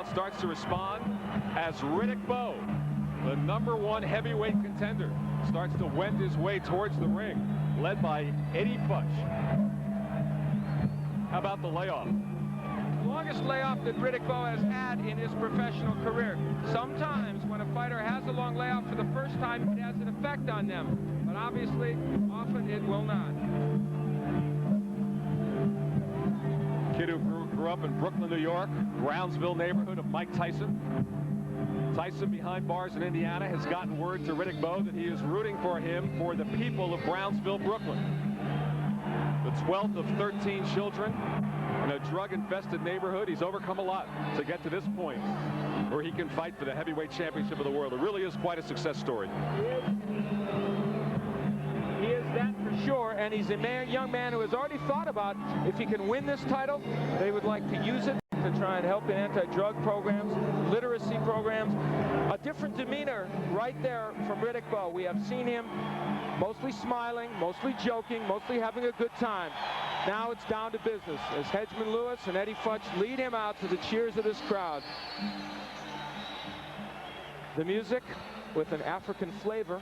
Starts to respond as Riddick Bowe, the #1 heavyweight contender, starts to wend his way towards the ring, led by Eddie Futch. How about the layoff? Longest layoff that Riddick Bowe has had in his professional career. Sometimes when a fighter has a long layoff for the first time, it has an effect on them, but obviously often it will not. Kid who grew up in Brooklyn, New York, Brownsville neighborhood of Mike Tyson. Tyson, behind bars in Indiana, has gotten word to Riddick Bowe that he is rooting for him for the people of Brownsville, Brooklyn. The 12th of 13 children in a drug-infested neighborhood. He's overcome a lot to get to this point where he can fight for the heavyweight championship of the world. It really is quite a success story. He is that for sure, and he's a young man who has already thought about if he can win this title, they would like to use it to try and help in anti-drug programs, literacy programs. A different demeanor right there from Riddick Bowe. We have seen him mostly smiling, mostly joking, mostly having a good time. Now it's down to business as Hedgeman Lewis and Eddie Futch lead him out to the cheers of this crowd. The music with an African flavor.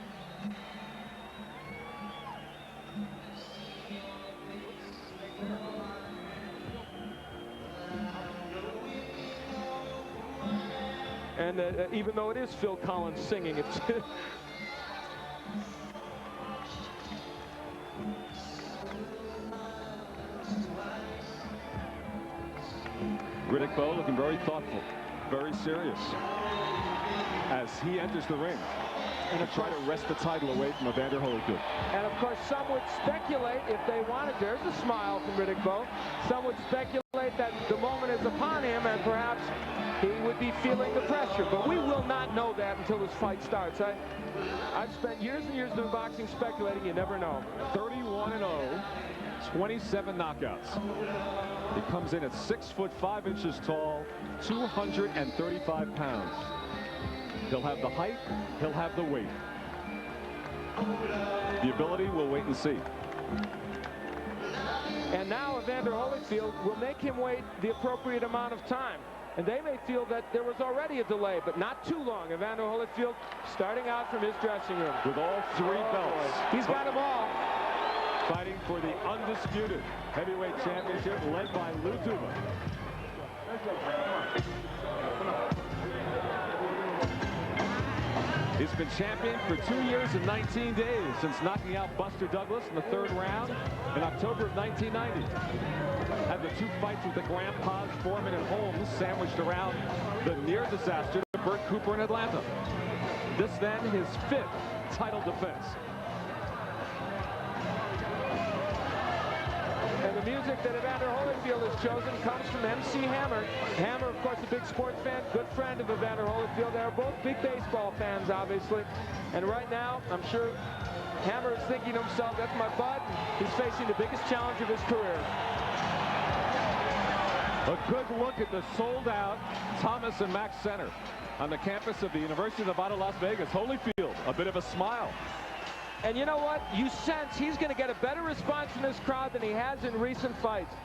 And even though it is Phil Collins singing, it's Riddick Bowe looking very thoughtful, very serious as he enters the ring and to try to wrest the title away from Evander Holyfield. And of course, some would speculate, if they wanted, there's a smile from Riddick Bowe, some would speculate that the moment is upon him and perhaps he would be feeling the pressure. But we will not know that until this fight starts. I've spent years and years doing boxing speculating. You never know. 31-0, 27 knockouts. He comes in at 6'5" tall, 235 pounds. He'll have the height, he'll have the weight. The ability, we'll wait and see. And now Evander Holyfield will make him wait the appropriate amount of time. And they may feel that there was already a delay, but not too long. Evander Holyfield starting out from his dressing room. With all three belts. He's got them all. Fighting for the undisputed heavyweight championship led by Lou Tuva. He's been champion for 2 years and 19 days since knocking out Buster Douglas in the 3rd round in October of 1990. Had the 2 fights with the grandpas, Foreman and Holmes, sandwiched around the near disaster to Burt Cooper in Atlanta. This then his 5th title defense. And the music that Evander Holyfield has chosen comes from MC Hammer. Hammer, of course, a big sports fan, good friend of Evander Holyfield. They're both big baseball fans, obviously. And right now, I'm sure Hammer is thinking to himself, that's my bud. He's facing the biggest challenge of his career. A good look at the sold-out Thomas Mack Center on the campus of the University of Nevada, Las Vegas. Holyfield, a bit of a smile. And you know what? You sense he's going to get a better response from this crowd than he has in recent fights.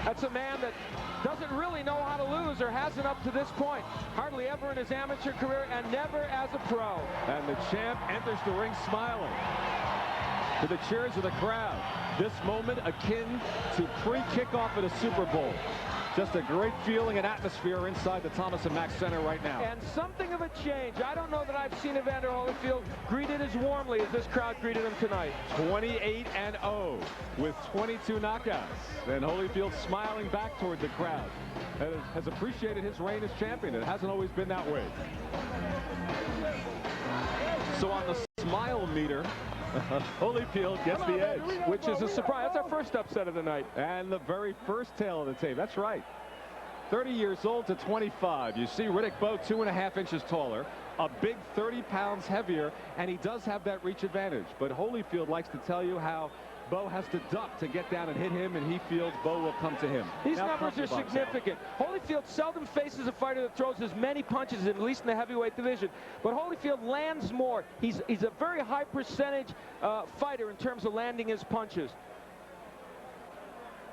That's a man that doesn't really know how to lose, or hasn't up to this point. Hardly ever in his amateur career, and never as a pro. And the champ enters the ring smiling to the cheers of the crowd. This moment akin to pre-kickoff at a Super Bowl. Just a great feeling and atmosphere inside the Thomas Mack Center right now. And something of a change. I don't know that I've seen Evander Holyfield greeted as warmly as this crowd greeted him tonight. 28-0 with 22 knockouts. And Holyfield smiling back toward the crowd. Has appreciated his reign as champion. It hasn't always been that way. So on the smile meter, Holyfield gets the edge. Which is a surprise. That's our first upset of the night. And the very first tail of the tape. That's right. 30 years old to 25. You see Riddick Bowe 2.5 inches taller, a big 30 pounds heavier, and he does have that reach advantage. But Holyfield likes to tell you how Bowe has to duck to get down and hit him, and he feels Bowe will come to him. These numbers are significant. Holyfield seldom faces a fighter that throws as many punches, at least in the heavyweight division. But Holyfield lands more. He's a very high percentage fighter in terms of landing his punches.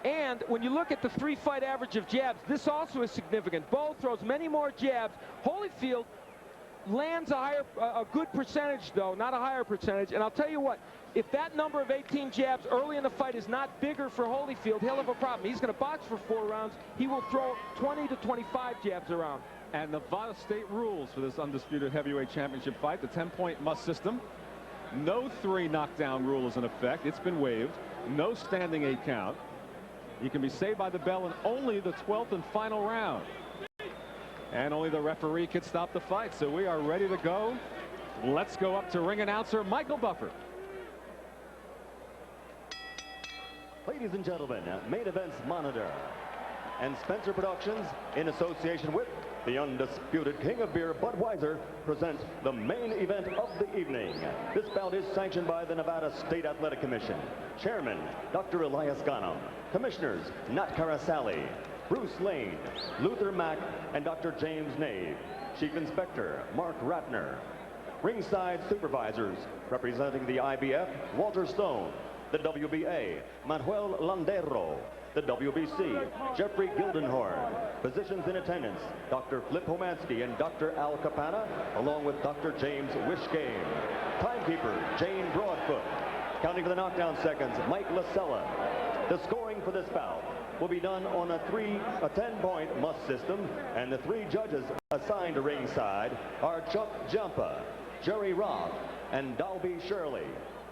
And when you look at the 3-fight average of jabs, this also is significant. Bowe throws many more jabs. Holyfield lands a good percentage, though, not a higher percentage. And I'll tell you what, if that number of 18 jabs early in the fight is not bigger for Holyfield, he'll have a problem. He's going to box for 4 rounds. He will throw 20 to 25 jabs around. And Nevada state rules for this undisputed heavyweight championship fight, the 10-point must system. No 3 knockdown rule is in effect. It's been waived. No standing 8 count. You can be saved by the bell in only the 12th and final round. And only the referee can stop the fight. So we are ready to go. Let's go up to ring announcer Michael Buffer. Ladies and gentlemen, Main Events Monitor and Spencer Productions, in association with the undisputed king of beer, Budweiser, present the main event of the evening. This bout is sanctioned by the Nevada State Athletic Commission. Chairman, Dr. Elias Ghanem. Commissioners, Nat Carasali, Bruce Lane, Luther Mack, and Dr. James Nave. Chief Inspector, Mark Ratner. Ringside supervisors, representing the IBF, Walter Stone. The WBA, Manuel Landero. The WBC, Jeffrey Gildenhorn. Physicians in attendance, Dr. Flip Homansky and Dr. Al Capana, along with Dr. James Wishgame. Timekeeper, Jane Broadfoot. Counting for the knockdown seconds, Mike Lasella. The scoring for this bout will be done on a 10-point must system, and the 3 judges assigned to ringside are Chuck Giampa, Jerry Roth, and Dalby Shirley.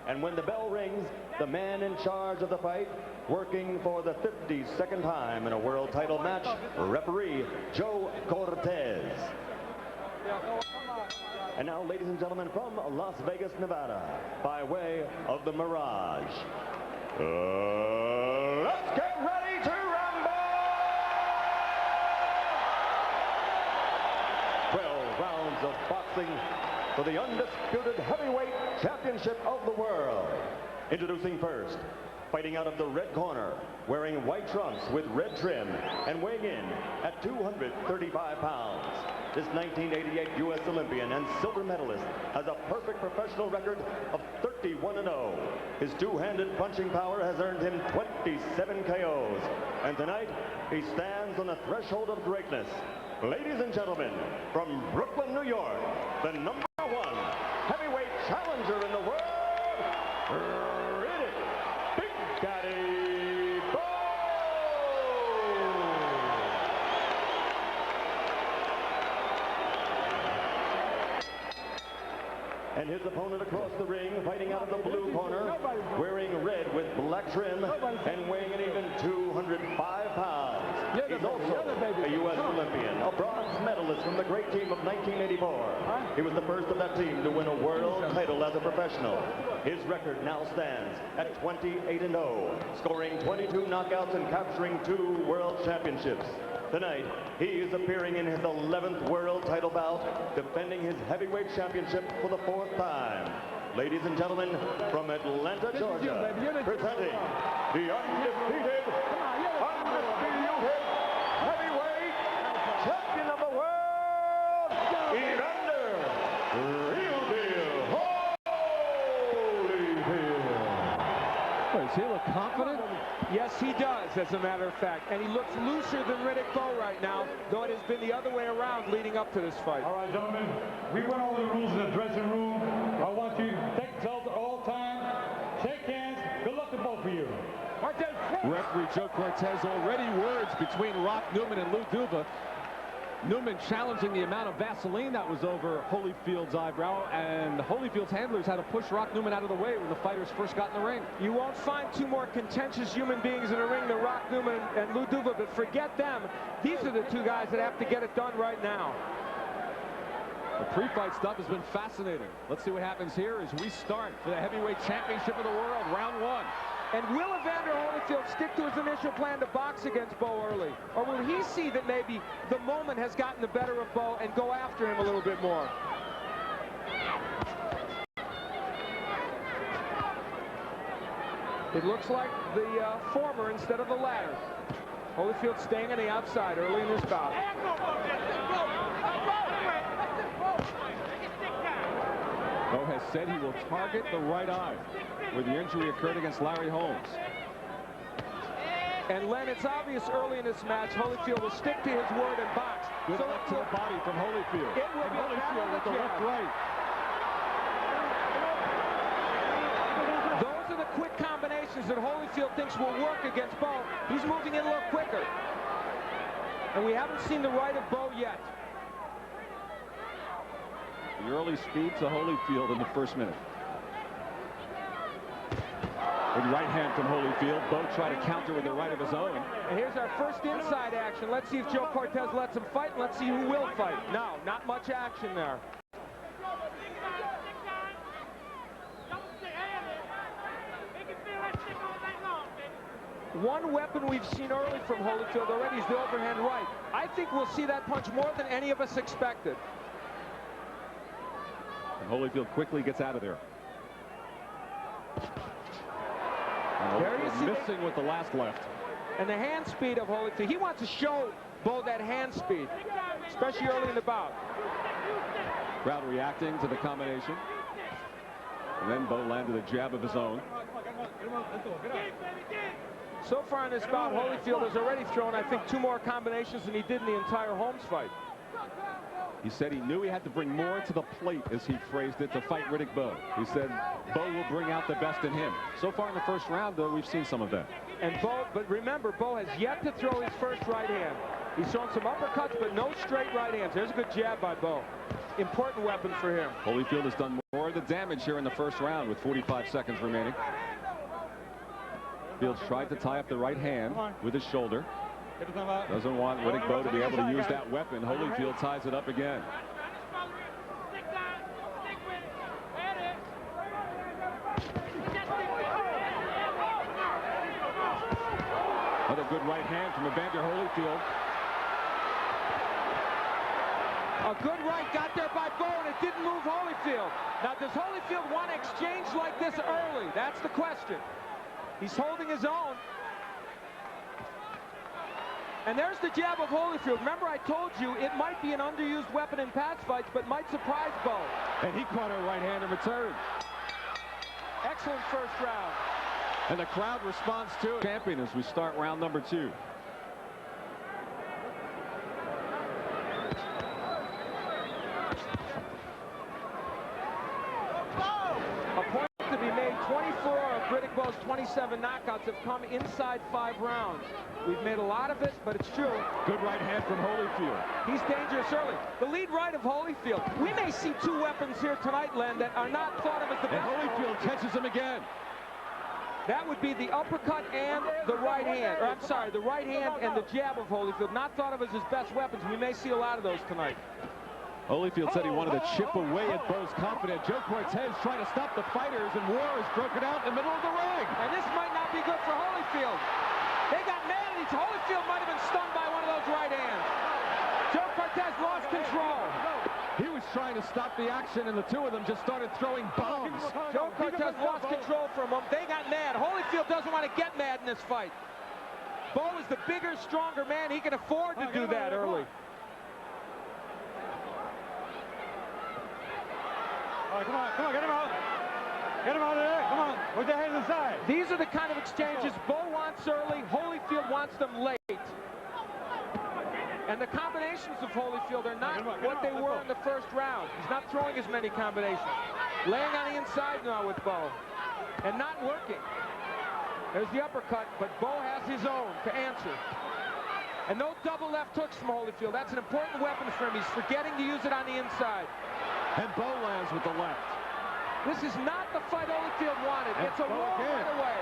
And when the bell rings, the man in charge of the fight, working for the 52nd time in a world title match, referee Joe Cortez. And now, ladies and gentlemen, from Las Vegas, Nevada, by way of the Mirage, let's get ready to rumble! 12 rounds of boxing for the undisputed heavyweight championship of the world. Introducing first, fighting out of the red corner, wearing white trunks with red trim, and weighing in at 235 pounds. This 1988 U.S. Olympian and silver medalist has a perfect professional record of 31-0. His two-handed punching power has earned him 27 KOs. And tonight, he stands on the threshold of greatness. Ladies and gentlemen, from Brooklyn, New York, the #1 heavyweight challenger in the world, Riddick Big Daddy Bowe! And his opponent across the ring, fighting out of the blue corner, wearing red with black trim, and weighing an even 205 pounds. He's also a U.S. Olympian, a bronze medalist from the great team of 1984. He was the first of that team to win a world title as a professional. His record now stands at 28-0, scoring 22 knockouts and capturing 2 world championships. Tonight, he is appearing in his 11th world title bout, defending his heavyweight championship for the 4th time. Ladies and gentlemen, from Atlanta, Georgia, presenting the undefeated heavyweight champion of the world, Evander Holyfield. Does he look confident? Yes, he does, as a matter of fact. And he looks looser than Riddick Bowe right now, though it has been the other way around leading up to this fight. All right, gentlemen, we went over the rules in the dressing room. I want you to take yourselves all time, shake hands. Good luck to both of you. Referee Joe Cortez, already words between Roth Newman and Lou Duva. Newman challenging the amount of Vaseline that was over Holyfield's eyebrow, and Holyfield's handlers had to push Rock Newman out of the way when the fighters first got in the ring. You won't find 2 more contentious human beings in the ring than Rock Newman and Lou Duva, but forget them. These are the 2 guys that have to get it done right now. The pre-fight stuff has been fascinating. Let's see what happens here as we start for the heavyweight championship of the world, round 1. And will Evander Holyfield stick to his initial plan to box against Bowe early? Or will he see that maybe the moment has gotten the better of Bowe and go after him a little bit more? It looks like the former instead of the latter. Holyfield staying on the outside early in this bout. Bowe has said he will target the right eye, where the injury occurred against Larry Holmes. And Len, it's obvious early in this match, Holyfield will stick to his word and box. Good left to the body from Holyfield. It will and be Holyfield with the left right. Those are the quick combinations that Holyfield thinks will work against Bowe. He's moving in a little quicker. And we haven't seen the right of Bowe yet. The early speed to Holyfield in the first minute. With right hand from Holyfield. Bowe tried to counter with the right of his own. And here's our first inside action. Let's see if Joe Cortez lets him fight. Let's see who will fight. No, not much action there. One weapon we've seen early from Holyfield already is the overhand right. I think we'll see that punch more than any of us expected. And Holyfield quickly gets out of there. There you see missing with the last left. And the hand speed of Holyfield. He wants to show Bowe that hand speed, especially early in the bout. Crowd reacting to the combination. And then Bowe landed a jab of his own. So far in this bout, Holyfield has already thrown, I think, 2 more combinations than he did in the entire Holmes fight. He said he knew he had to bring more to the plate, as he phrased it, to fight Riddick Bowe. He said Bowe will bring out the best in him. So far in the first round, though, we've seen some of that. And Bowe, but remember, Bowe has yet to throw his first right hand. He's thrown some uppercuts, but no straight right hands. There's a good jab by Bowe. Important weapon for him. Holyfield has done more of the damage here in the first round with 45 seconds remaining. Fields tried to tie up the right hand with his shoulder. Doesn't want Riddick Bowe to be able to use that weapon. Holyfield ties it up again. Another good right hand from Evander Holyfield. A good right got there by Bowe, and it didn't move Holyfield. Now, does Holyfield want to exchange like this early? That's the question. He's holding his own. And there's the jab of Holyfield. Remember, I told you it might be an underused weapon in past fights, but might surprise Bowe. And he caught a right hand in return. Excellent first round. And the crowd responds to it. Champion as we start round number 2. A point to be made. 24 of Riddick Bowe's 27 knockouts have come inside 5 rounds. We've made a lot of it, but it's true. Good right hand from Holyfield. He's dangerous early. The lead right of Holyfield. We may see 2 weapons here tonight, Len, that are not thought of as the best. And Holyfield catches him again. That would be the uppercut and the right hand. Or I'm sorry, the right hand and the jab of Holyfield. Not thought of as his best weapons. We may see a lot of those tonight. Holyfield said he wanted to chip away at Bowe's confidence. Joe Cortez trying to stop the fighters, and war is broken out in the middle of the ring. And this might not be good for Holyfield. They got mad at each other. Holyfield might have been stunned by one of those right hands. Joe Cortez lost control. He was trying to stop the action, and the 2 of them just started throwing bombs. Joe Cortez lost control for a moment. They got mad. Holyfield doesn't want to get mad in this fight. Bowe is the bigger, stronger man. He can afford to do that early. All right, come on, get him out. Get him out of there, come on, with your hands inside. These are the kind of exchanges Bowe wants early, Holyfield wants them late. And the combinations of Holyfield are not what they were in the first round. He's not throwing as many combinations. Laying on the inside now with Bowe, and not working. There's the uppercut, but Bowe has his own to answer. And no double left hooks from Holyfield. That's an important weapon for him. He's forgetting to use it on the inside. And Bowe lands with the left. This is not the fight Holyfield wanted. And it's a war right away.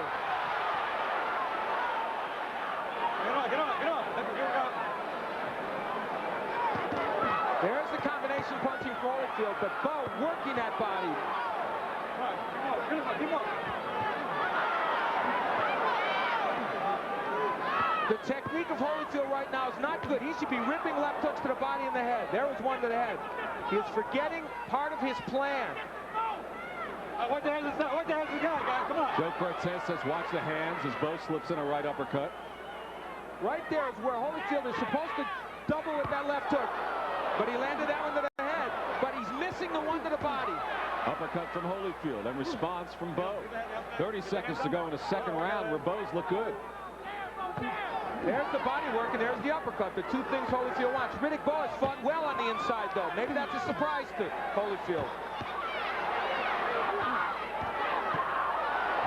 Get on. There's the combination punching for Holyfield, but Bowe working that body. Keep up. The technique of Holyfield right now is not good. He should be ripping left hooks to the body and the head. There was one to the head. He is forgetting part of his plan. What the hell is that? What the hell is the guy, guys? Come on. Joe Cortez says watch the hands as Bowe slips in a right uppercut. Right there is where Holyfield is supposed to double with that left hook. But he landed that one to the head. But he's missing the one to the body. Uppercut from Holyfield and response from Bowe. 30 seconds to go in the second round where Bowe's look good. There's the body work and there's the uppercut. The two things Holyfield wants. Riddick Bowe has fought well on the inside though. Maybe that's a surprise to Holyfield.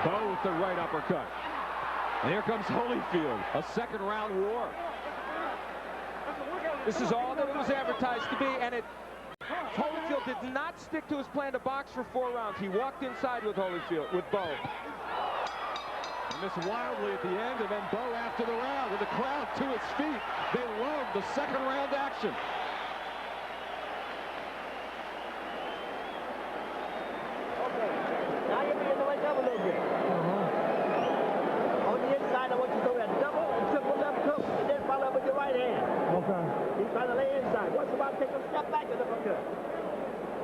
Bowe with the right uppercut. And here comes Holyfield. A second round war. This is all that it was advertised to be, and Holyfield did not stick to his plan to box for 4 rounds. He walked inside with Holyfield, with Bowe. And missed wildly at the end, and then Bowe after the round with the crowd to its feet. They love the second round action. Okay, now you're being the way up a little bit. On the inside, I want you to go that double and triple left hook, and then follow up with your right hand. Okay. He's trying to lay inside. Once in a while, take a step back and uppercut.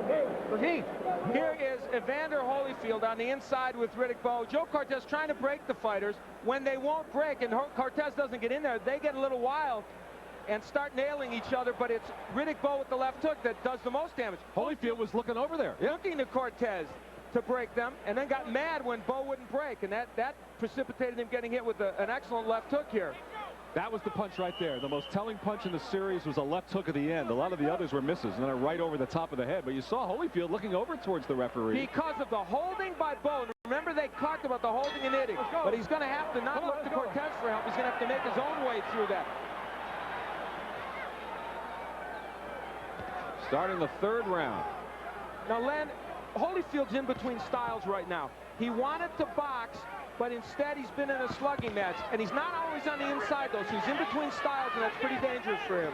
Okay, proceed. Here is Evander Holyfield on the inside with Riddick Bowe. Joe Cortez trying to break the fighters. When they won't break and Cortez doesn't get in there, they get a little wild and start nailing each other, but it's Riddick Bowe with the left hook that does the most damage. Holyfield was looking over there. Looking to Cortez to break them, and then got mad when Bowe wouldn't break, and that precipitated him getting hit with an excellent left hook here. That was the punch right there. The most telling punch in the series was a left hook at the end. A lot of the others were misses, and then a right over the top of the head. But you saw Holyfield looking over towards the referee. Because of the holding by Bowe. Remember, they talked about the holding and hitting, but he's going to have to not look to Cortez for help. He's going to have to make his own way through that. Starting the third round. Now, Len, Holyfield's in between styles right now. He wanted to box, but instead he's been in a slugging match, and he's not always on the inside though, so he's in between styles, and that's pretty dangerous for him.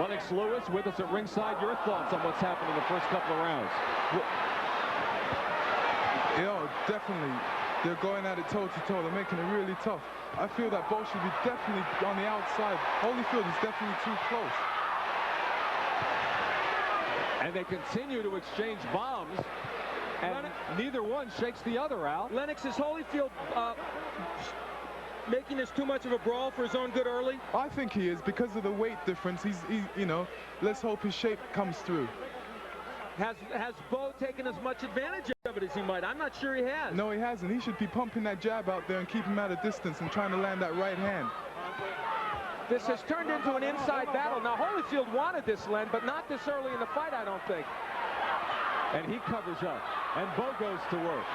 Lennox Lewis with us at ringside. Your thoughts on what's happened in the first couple of rounds? Yo, definitely. They're going at it toe-to-toe. They're making it really tough. I feel that Bowe should be definitely on the outside. Holyfield is definitely too close. And they continue to exchange bombs, and neither one shakes the other out. Lennox, is Holyfield making this too much of a brawl for his own good early? I think he is, because of the weight difference. He's you know, let's hope his shape comes through. Has Bowe taken as much advantage of it as he might? I'm not sure he has. No, he hasn't. He should be pumping that jab out there and keep him at a distance and trying to land that right hand. This has turned into an inside battle. Now, Holyfield wanted this, Len, but not this early in the fight, I don't think. And he covers up, and Bowe goes to work.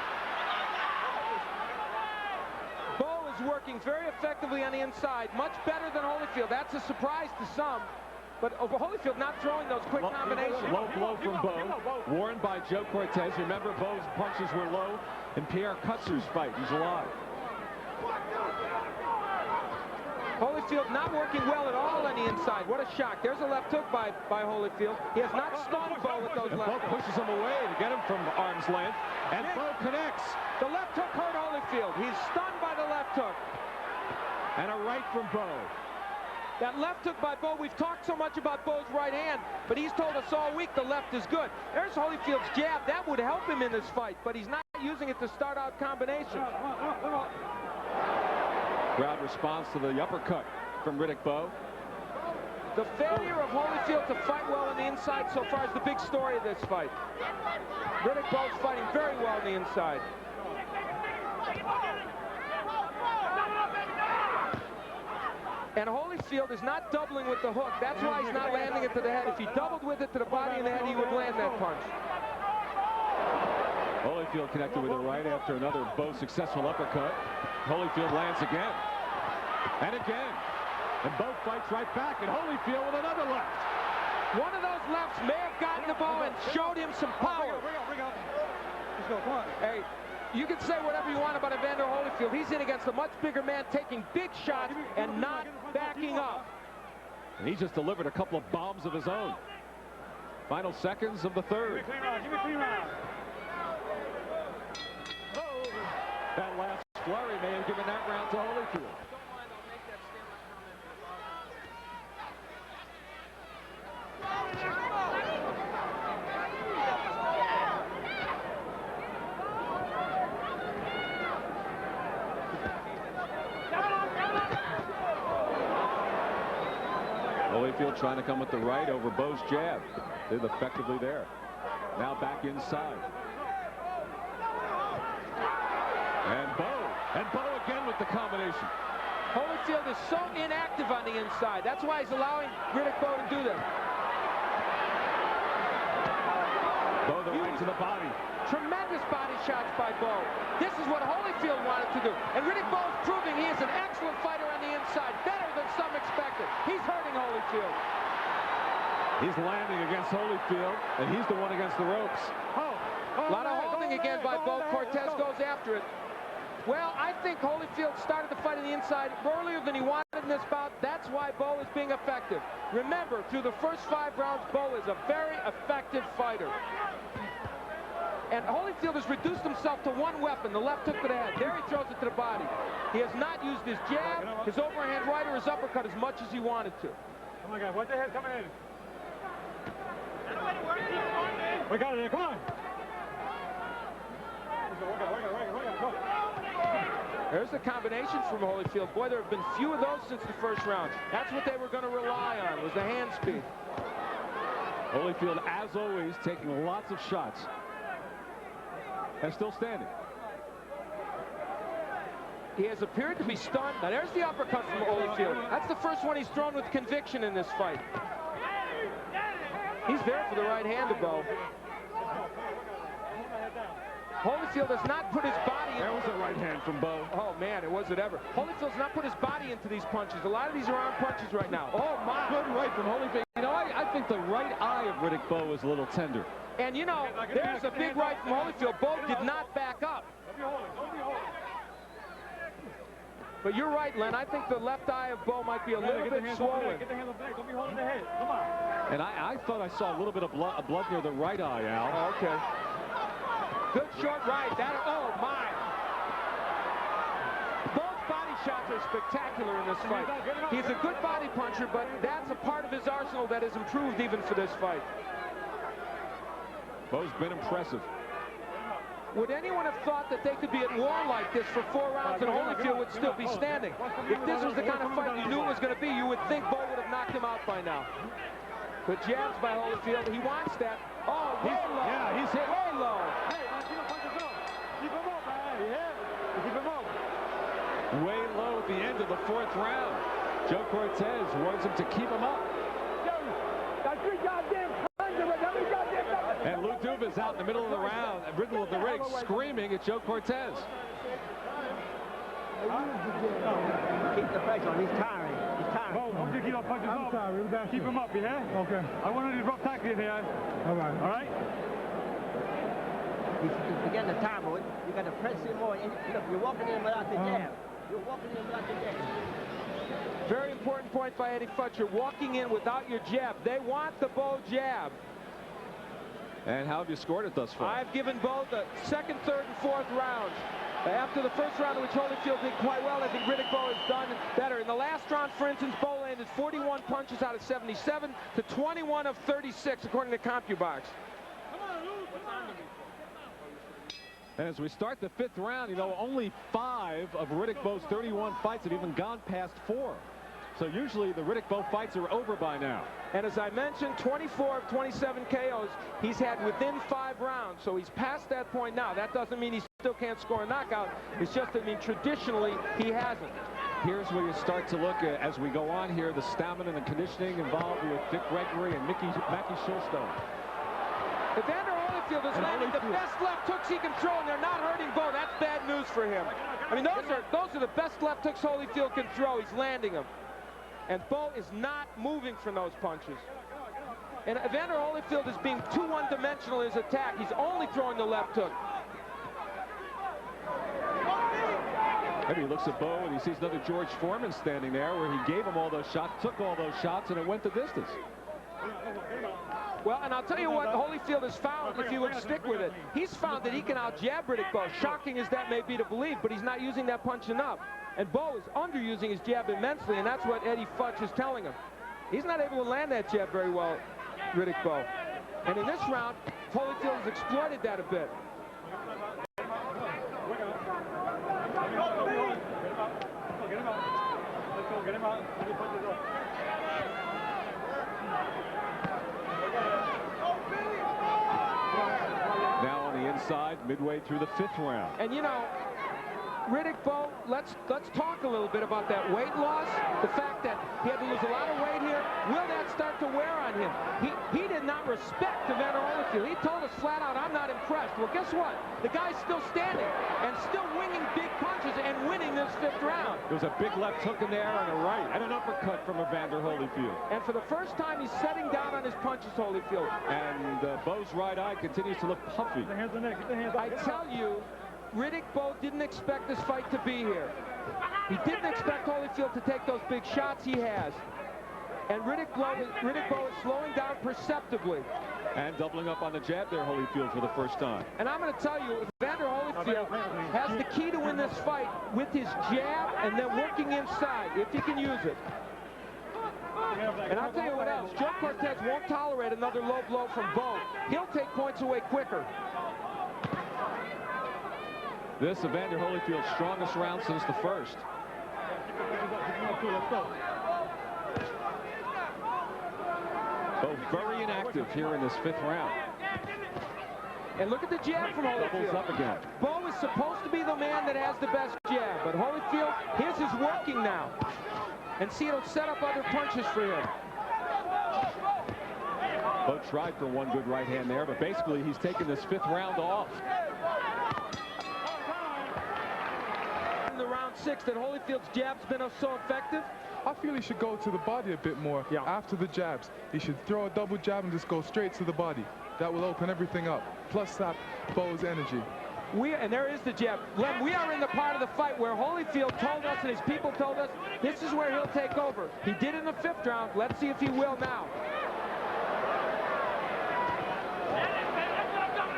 Bowe is working very effectively on the inside, much better than Holyfield. That's a surprise to some. But Holyfield not throwing those quick combinations. Low blow from Bowe, warned by Joe Cortez. Remember, Bowe's punches were low in Pierre Kutzer's fight. He's alive. Holyfield not working well at all on the inside. What a shock. There's a left hook by Holyfield. He has not stunned Bowe with those left hooks. Bowe pushes him away to get him from arm's length, and Bowe connects. The left hook hurt Holyfield. He's stunned by the left hook. And a right from Bowe. That left hook by Bowe, we've talked so much about Bowe's right hand, but he's told us all week the left is good. There's Holyfield's jab. That would help him in this fight, but he's not using it to start out combinations. Crowd responds to the uppercut from Riddick Bowe. The failure of Holyfield to fight well on the inside so far is the big story of this fight. Riddick Bowe's fighting very well on the inside. And Holyfield is not doubling with the hook. That's why he's not landing it to the head. If he doubled with it to the body and the head, he would land that punch. Holyfield connected with the right after another Bowe successful uppercut. Holyfield lands again. And again. And Bowe fights right back. And Holyfield with another left. One of those lefts may have gotten to Bowe and showed him some power. Bring up. Let's go, come on. Hey, you can say whatever you want about Evander Holyfield. He's in against a much bigger man, taking big shots and not backing up. And he just delivered a couple of bombs of his own. Final seconds of the third. Give me clean round. That last flurry may have given that round to Holyfield. Holyfield trying to come with the right over Bowe's jab. Did effectively there. Now back inside. And Bowe again with the combination. Holyfield is so inactive on the inside. That's why he's allowing Riddick Bowe to do this. Bowe the right to the body. Tremendous body shots by Bowe. This is what Holyfield wanted to do. And Riddick Bowe is proving he is an excellent fighter on the inside. Better than some expected. He's hurting Holyfield. He's landing against Holyfield, and he's the one against the ropes. A lot of holding again by Bowe. Cortez goes after it. Well, I think Holyfield started the fight on the inside earlier than he wanted in this bout. That's why Bowe is being effective. Remember, through the first 5 rounds, Bowe is a very effective fighter. And Holyfield has reduced himself to one weapon, the left hook to the head. There he throws it to the body. He has not used his jab, his overhand right, or his uppercut as much as he wanted to. Come on, guys. Watch the head coming in. We got it. Come on. Go. There's the combinations from Holyfield. Boy, there have been few of those since the first round. That's what they were going to rely on, was the hand speed. Holyfield, as always, taking lots of shots. And still standing. He has appeared to be stunned. Now there's the uppercut from Holyfield. That's the first one he's thrown with conviction in this fight. He's there for the right hand of Bowe. Holyfield has not put his body in. There was a right hand from Bowe. Oh man, it was it ever. Holyfield's not put his body into these punches. A lot of these are arm punches right now. Oh my. Good right from Holyfield. You know, I think the right eye of Riddick Bowe is a little tender. And you know, there's a big right from Holyfield. Bowe did not back up. But you're right, Len. I think the left eye of Bowe might be a little bit swollen. Get the hand on the back. Don't be holding the head. Come on. And I thought I saw a little bit of blood near the right eye, Al. Oh, okay. Good short right. Oh my. Both body shots are spectacular in this fight. He's a good body puncher, but that's a part of his arsenal that has improved even for this fight. Bowe's been impressive. Would anyone have thought that they could be at war like this for 4 rounds and Holyfield would still be standing? If this was the kind of fight you knew it was going to be, you would think Bowe would have knocked him out by now. But jabs by Holyfield. He wants that. Oh, way low. Yeah, he's hit. Way low. Hey, keep him up, man. Yeah. Keep him up. Way low at the end of the 4th round. Joe Cortez warns him to keep him up. And Lou Duva's out in the middle of the round, middle of the ring, screaming at Joe Cortez. Keep the pressure on. He's tiring. Bowe, don't you keep on punching up. Sorry, Keep him up, yeah? Okay. I want these rough tactics here. All right. All right? He's beginning to time with. You got to press him more. Look, you're walking in without the jab. You're walking in without the jab. Very important point by Eddie Futch. You're walking in without your jab. They want the Bowe jab. And how have you scored it thus far? I've given Bowe the 2nd, 3rd, and 4th rounds. After the first round, in which Holyfield did quite well, I think Riddick Bowe has done better. In the last round, for instance, Bowe landed 41 punches out of 77 to 21 of 36, according to CompuBox. And as we start the 5th round, you know, only 5 of Riddick Bowe's 31 fights have even gone past 4. So usually the Riddick Bowe fights are over by now. And as I mentioned, 24 of 27 KOs he's had within 5 rounds. So he's past that point now. That doesn't mean he still can't score a knockout. It's just that, I mean, traditionally he hasn't. Here's where you start to look at, as we go on here, the stamina and the conditioning involved with Dick Gregory and Mackie Shilstone. Evander Holyfield is landing the best left hooks he can throw, and they're not hurting Bowe. That's bad news for him. I mean, those are the best left hooks Holyfield can throw. He's landing them. And Bowe is not moving from those punches. And Evander Holyfield is being too one-dimensional in his attack. He's only throwing the left hook. Maybe he looks at Bowe and he sees another George Foreman standing there where he gave him all those shots, took all those shots, and it went the distance. Well, and I'll tell you what Holyfield has found, if you would stick with it. He's found that he can out-jab Riddick Bowe, shocking as that may be to believe, but he's not using that punch enough. And Bowe is underusing his jab immensely, and that's what Eddie Futch is telling him. He's not able to land that jab very well, Riddick Bowe. And in this round, Holyfield has exploited that a bit. side midway through the 5th round. And you know, Riddick Bowe, let's talk a little bit about that weight loss. The fact that he had to lose a lot of weight here. Will that start to wear on him? He did not respect Evander Holyfield. He told us flat out, I'm not impressed. Well, guess what? The guy's still standing and still winging big punches and winning this 5th round. There was a big left hook in there and a right and an uppercut from Evander Holyfield. And for the first time, he's setting down on his punches, Holyfield. And Bowe's right eye continues to look puffy. I tell you, Riddick Bowe didn't expect this fight to be here. He didn't expect Holyfield to take those big shots he has. And Riddick Bowe is slowing down perceptibly. And doubling up on the jab there, Holyfield, for the first time. And I'm going to tell you, Evander Holyfield has the key to win this fight with his jab and then working inside, if he can use it. And I'll tell you what else, Joe Cortez won't tolerate another low blow from Bowe. He'll take points away quicker. This Evander Holyfield's strongest round since the 1st. Bowe very inactive here in this 5th round. And look at the jab from Holyfield. Doubles up again. Bowe is supposed to be the man that has the best jab, but Holyfield, his is working now. And see, it'll set up other punches for him. Bowe tried for one good right hand there, but basically he's taken this 5th round off. In the round 6 that Holyfield's jab's been so effective. I feel he should go to the body a bit more after the jabs. He should throw a double jab and just go straight to the body. That will open everything up. Plus sap Bowe's energy. And there is the jab. Lem, we are in the part of the fight where Holyfield told us and his people told us this is where he'll take over. He did in the 5th round. Let's see if he will now.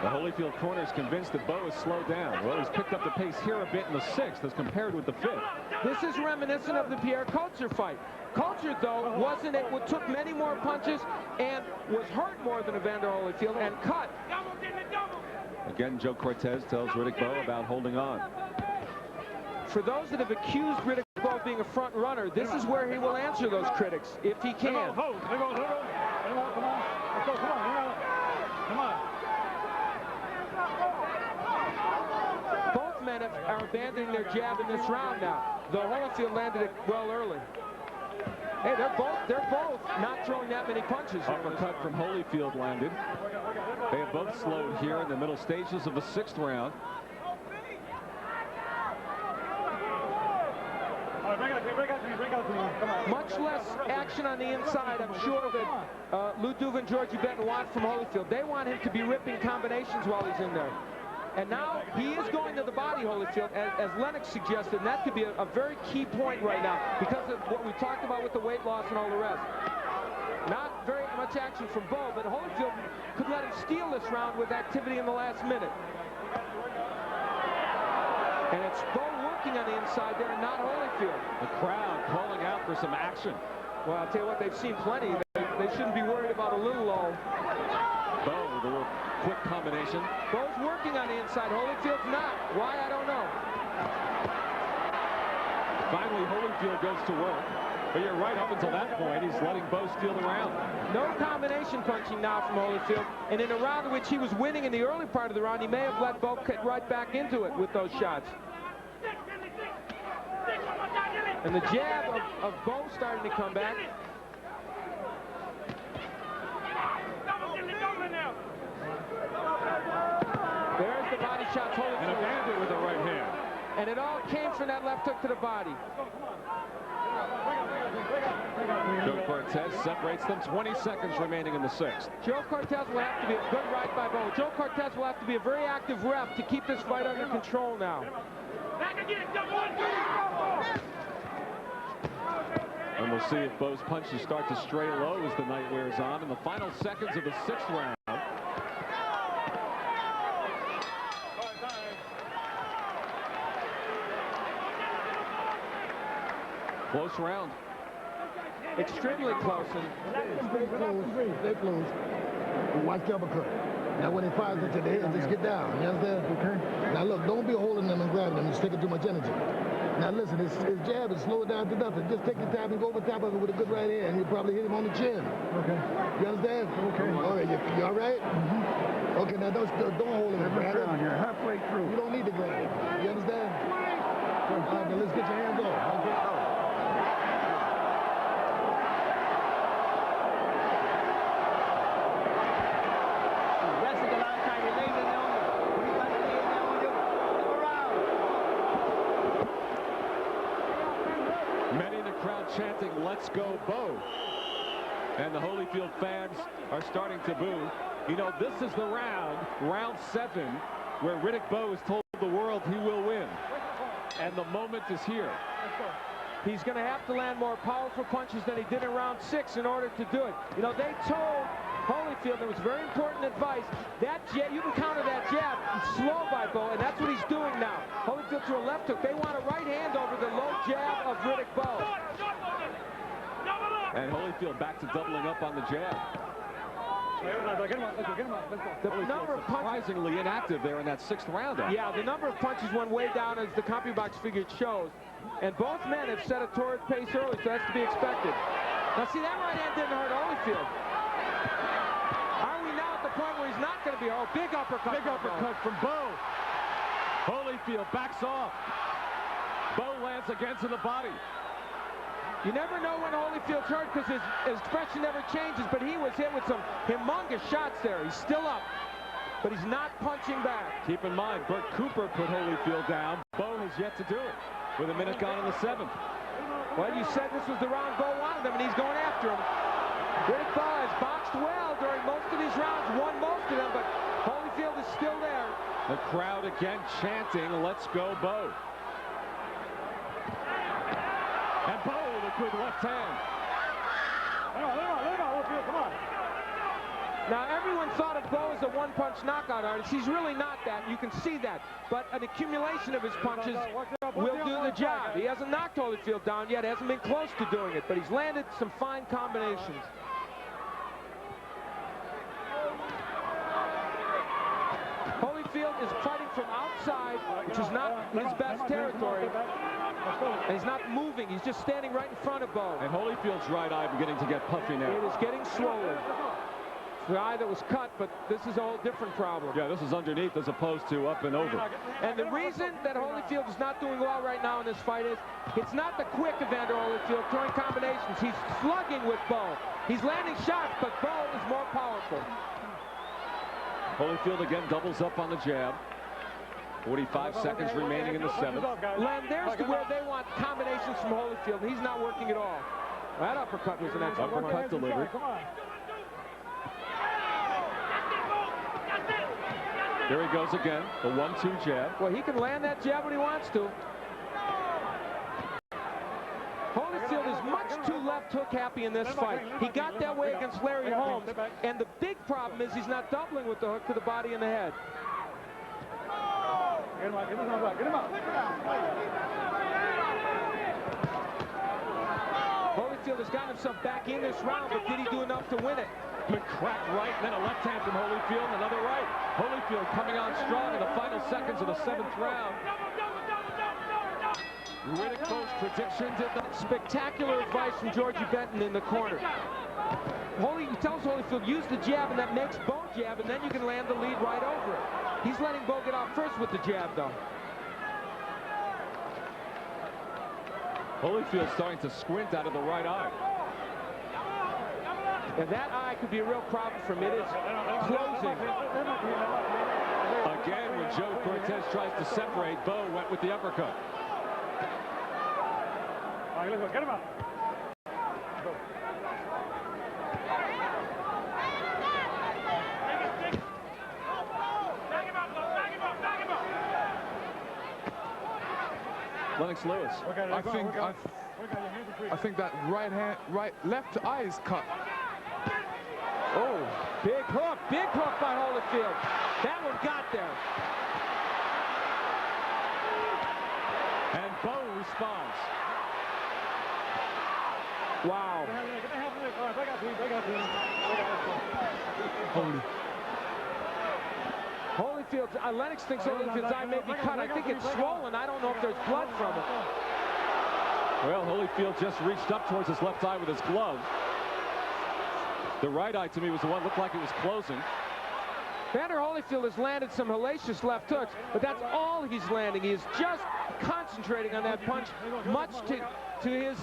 The Holyfield corner is convinced that Bowe has slowed down. Well, he's picked up the pace here a bit in the 6th as compared with the 5th. This is reminiscent of the Pierre Coetzer fight. Coetzer, though, wasn't it? Took many more punches and was hurt more than Evander Holyfield and cut. Again, Joe Cortez tells Riddick Bowe about holding on. For those that have accused Riddick Bowe of being a front runner, this is where he will answer those critics, if he can. Come on. Both men are abandoning their jab in this round now, though Holyfield landed it well early. Hey, they're both not throwing that many punches. Uppercut from Holyfield landed. They have both slowed here in the middle stages of the 6th round. Much less action on the inside, I'm sure, that Lou Duva and Georgie Benton want from Holyfield. They want him to be ripping combinations while he's in there. And now he is going to the body, Holyfield, as Lennox suggested, and that could be a very key point right now because of what we talked about with the weight loss and all the rest. Not very much action from Bowe, but Holyfield could let him steal this round with activity in the last minute. And it's Bowe working on the inside there and not Holyfield. The crowd calling out for some action. Well, I'll tell you what, they've seen plenty. They shouldn't be worried about a little low. Bowe with a little quick combination. Bowe's working on the inside. Holyfield's not. Why, I don't know. Finally, Holyfield goes to work. But you're right, up until that point, he's letting Bowe steal the round. No combination punching now from Holyfield. And in a round in which he was winning in the early part of the round, he may have let Bowe get right back into it with those shots. And the jab of Bowe starting to come back. There's the body shots Holyfield. And Evander with the right hand. And it all came from that left hook to the body. Joe Cortez separates them. 20 seconds remaining in the 6th. Joe Cortez will have to be a good right by Bowe. Joe Cortez will have to be a very active ref to keep this fight under control now. And we'll see if Bowe's punches start to stray low as the night wears on in the final seconds of the 6th round. Close round. Extremely close. They close. Watch the uppercut. Now when he fires it to the head, just get down. You understand? Okay. Now look, don't be holding them and grabbing them. It's taking too much energy. Now listen, his jab is slowed down to nothing. Just take your time and go over top of it with a good right hand. He'll probably hit him on the chin. Okay. You understand? Okay. All right, you all right? Mm-hmm. Okay, now don't hold him. Down here, halfway through. You don't need to grab him. You understand? All right, now let's get your hands off. Okay. Chanting, "Let's go, Bowe." And the Holyfield fans are starting to boo. You know, this is the round 7, where Riddick Bowe has told the world he will win. And the moment is here. He's going to have to land more powerful punches than he did in round 6 in order to do it. You know, they told Holyfield, it was very important advice, that jab, you can counter that jab slow by Bowe, and that's what he's doing now. Holyfield threw a left hook. They want a right hand over the low jab of Riddick Bowe. And Holyfield back to doubling up on the jab. The number of punches, surprisingly inactive there in that 6th round. Yeah, the number of punches went way down, as the CompuBox figure shows. And both men have set a torrid pace early, so that's to be expected. Now see, that right hand didn't hurt Holyfield. Are we now at the point where he's not going to be? Oh, big uppercut. Big uppercut from Bowe. Holyfield backs off. Bowe lands again to the body. You never know when Holyfield's hurt because his expression never changes, but he was hit with some humongous shots there. He's still up, but he's not punching back. Keep in mind, Bert Cooper put Holyfield down. Bowe has yet to do it with a minute gone in the 7th. Well, you said this was the round Bowe wanted him, and he's going after him. Riddick Bowe has boxed well during most of these rounds, won most of them, but Holyfield is still there. The crowd again chanting, "Let's go, Bowe." And Bowe with a good left hand. Come on. Now, everyone thought of Bowe as a one-punch knockout artist. He's really not that. You can see that. But an accumulation of his punches will do the job. He hasn't knocked Holyfield down yet. Hasn't been close to doing it. But he's landed some fine combinations. Holyfield is fighting from outside, which is not his best territory. And he's not moving. He's just standing right in front of Bowe. And Holyfield's right eye beginning to get puffy now. It is getting swollen. The eye that was cut, but this is a whole different problem. Yeah, this is underneath as opposed to up and over. And the reason that Holyfield is not doing well right now in this fight is it's not the quick Evander Holyfield throwing combinations. He's slugging with Bowe. He's landing shots, but Bowe is more powerful. Holyfield again doubles up on the jab. 45 seconds remaining in the 7th. Len, there's where they want combinations from Holyfield, and he's not working at all. That uppercut was an excellent uppercut delivery. There he goes again, the 1-2 jab. Well, he can land that jab when he wants to. Holyfield is much too left hook happy in this fight. He got that way against Larry Holmes, and the big problem is he's not doubling with the hook to the body and the head. Get him out. Holyfield has gotten himself back in this round, but did he do enough to win it? Good crack right, then a left hand from Holyfield, another right. Holyfield coming on strong in the final seconds of the 7th round. Riddick Bowe's prediction did the spectacular advice from Georgie Benton in the corner. He tells Holyfield, use the jab, and that makes Bowe jab, and then you can land the lead right over it. He's letting Bowe get out first with the jab, though. Holyfield starting to squint out of the right eye. And that eye could be a real problem for him. It is closing. Again, when Joe Cortez tries to separate, Bowe went with the uppercut. Get him out. Lennox Lewis. I think that left eye is cut. Oh, big hook by Holyfield. That one got there. And Bowe responds. Wow. Holyfield's, Lennox thinks Holyfield's eye may be cut. I think it's swollen. I don't know if there's blood from it. Well, Holyfield just reached up towards his left eye with his glove. The right eye, to me, was the one that looked like it was closing. Evander Holyfield has landed some hellacious left hooks, but that's all he's landing. He is just concentrating on that punch, much to his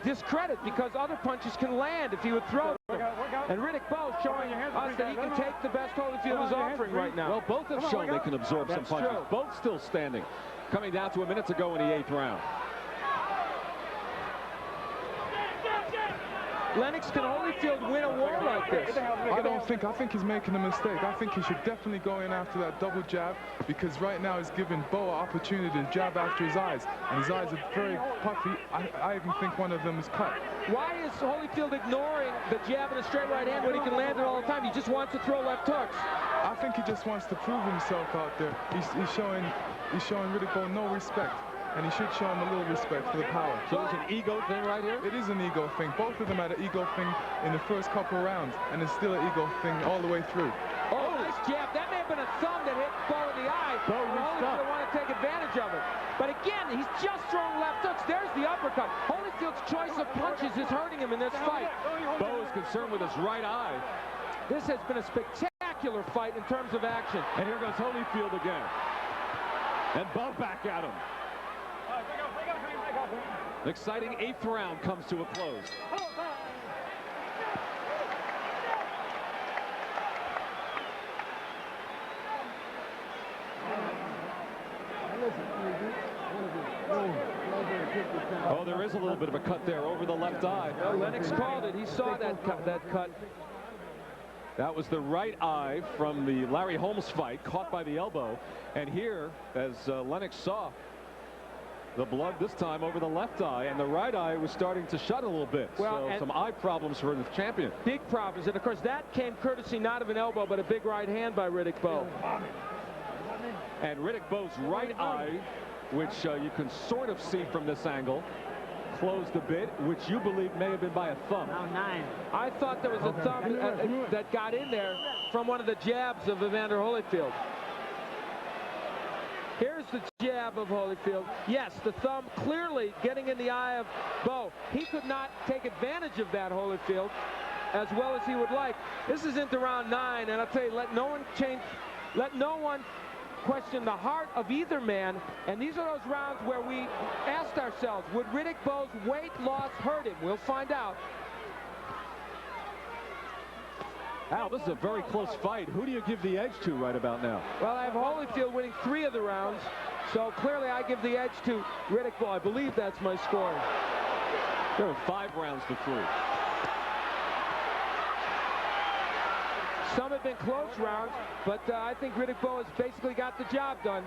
discredit, because other punches can land if he would throw them. And Riddick Bowe showing us that he can take the best Holyfield is offering right now. Well, both have shown they can absorb some punches. True. Both still standing. Coming down to a minute to go in the 8th round. Lennox, can Holyfield win a war like this? I think he's making a mistake. I think he should definitely go in after that double jab, because right now he's giving Bowe an opportunity to jab after his eyes. And his eyes are very puffy. I even think one of them is cut. Why is Holyfield ignoring the jab and a straight right hand when he can land it all the time? He just wants to throw left hooks. I think he just wants to prove himself out there. He's showing Riddick Bowe no respect. And he should show him a little respect for the power. So it's an ego thing right here? It is an ego thing. Both of them had an ego thing in the first couple of rounds, and it's still an ego thing all the way through. Oh, nice jab. That may have been a thumb that hit Bowe in the eye. Holyfield want to take advantage of it. But again, he's just throwing left hooks. There's the uppercut. Holyfield's choice of punches is hurting him in this fight. Bowe is concerned with his right eye. This has been a spectacular fight in terms of action. And here goes Holyfield again. And Bowe back at him. An exciting 8th round comes to a close. Oh, there is a little bit of a cut there over the left eye. Well, Lennox called it. He saw that cut. That was the right eye from the Larry Holmes fight, caught by the elbow. And here, as Lennox saw, the blood this time over the left eye, and the right eye was starting to shut a little bit. Well, so some eye problems for the champion. Big problems, and of course that came courtesy not of an elbow, but a big right hand by Riddick Bowe. And Riddick Bowe's right eye, which you can sort of see from this angle, closed a bit, which you believe may have been by a thumb. Round 9. I thought there was a thumb that got in there from one of the jabs of Evander Holyfield. Here's the jab of Holyfield. Yes, the thumb clearly getting in the eye of Bowe. He could not take advantage of that, Holyfield, as well as he would like. This is into round 9, and I'll tell you, let no one question the heart of either man. And these are those rounds where we asked ourselves, would Riddick Bowe's weight loss hurt him? We'll find out. Al, this is a very close fight. Who do you give the edge to right about now? Well, I have Holyfield winning 3 of the rounds, so clearly I give the edge to Riddick Bowe. I believe that's my score. There are 5 rounds to 3. Some have been close rounds, but I think Riddick Bowe has basically got the job done.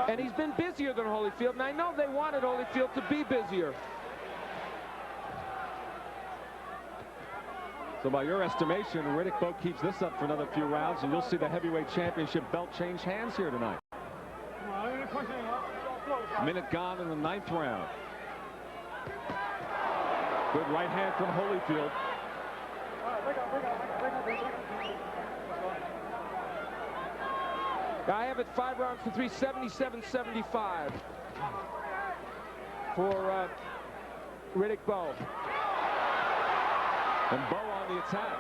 And he's been busier than Holyfield, and I know they wanted Holyfield to be busier. So by your estimation, Riddick Bowe keeps this up for another few rounds, and you'll see the heavyweight championship belt change hands here tonight. Minute gone in the 9th round. Good right hand from Holyfield. I have it 5 rounds to 3, 77-75 for Riddick Bowe. And Bowe on the attack.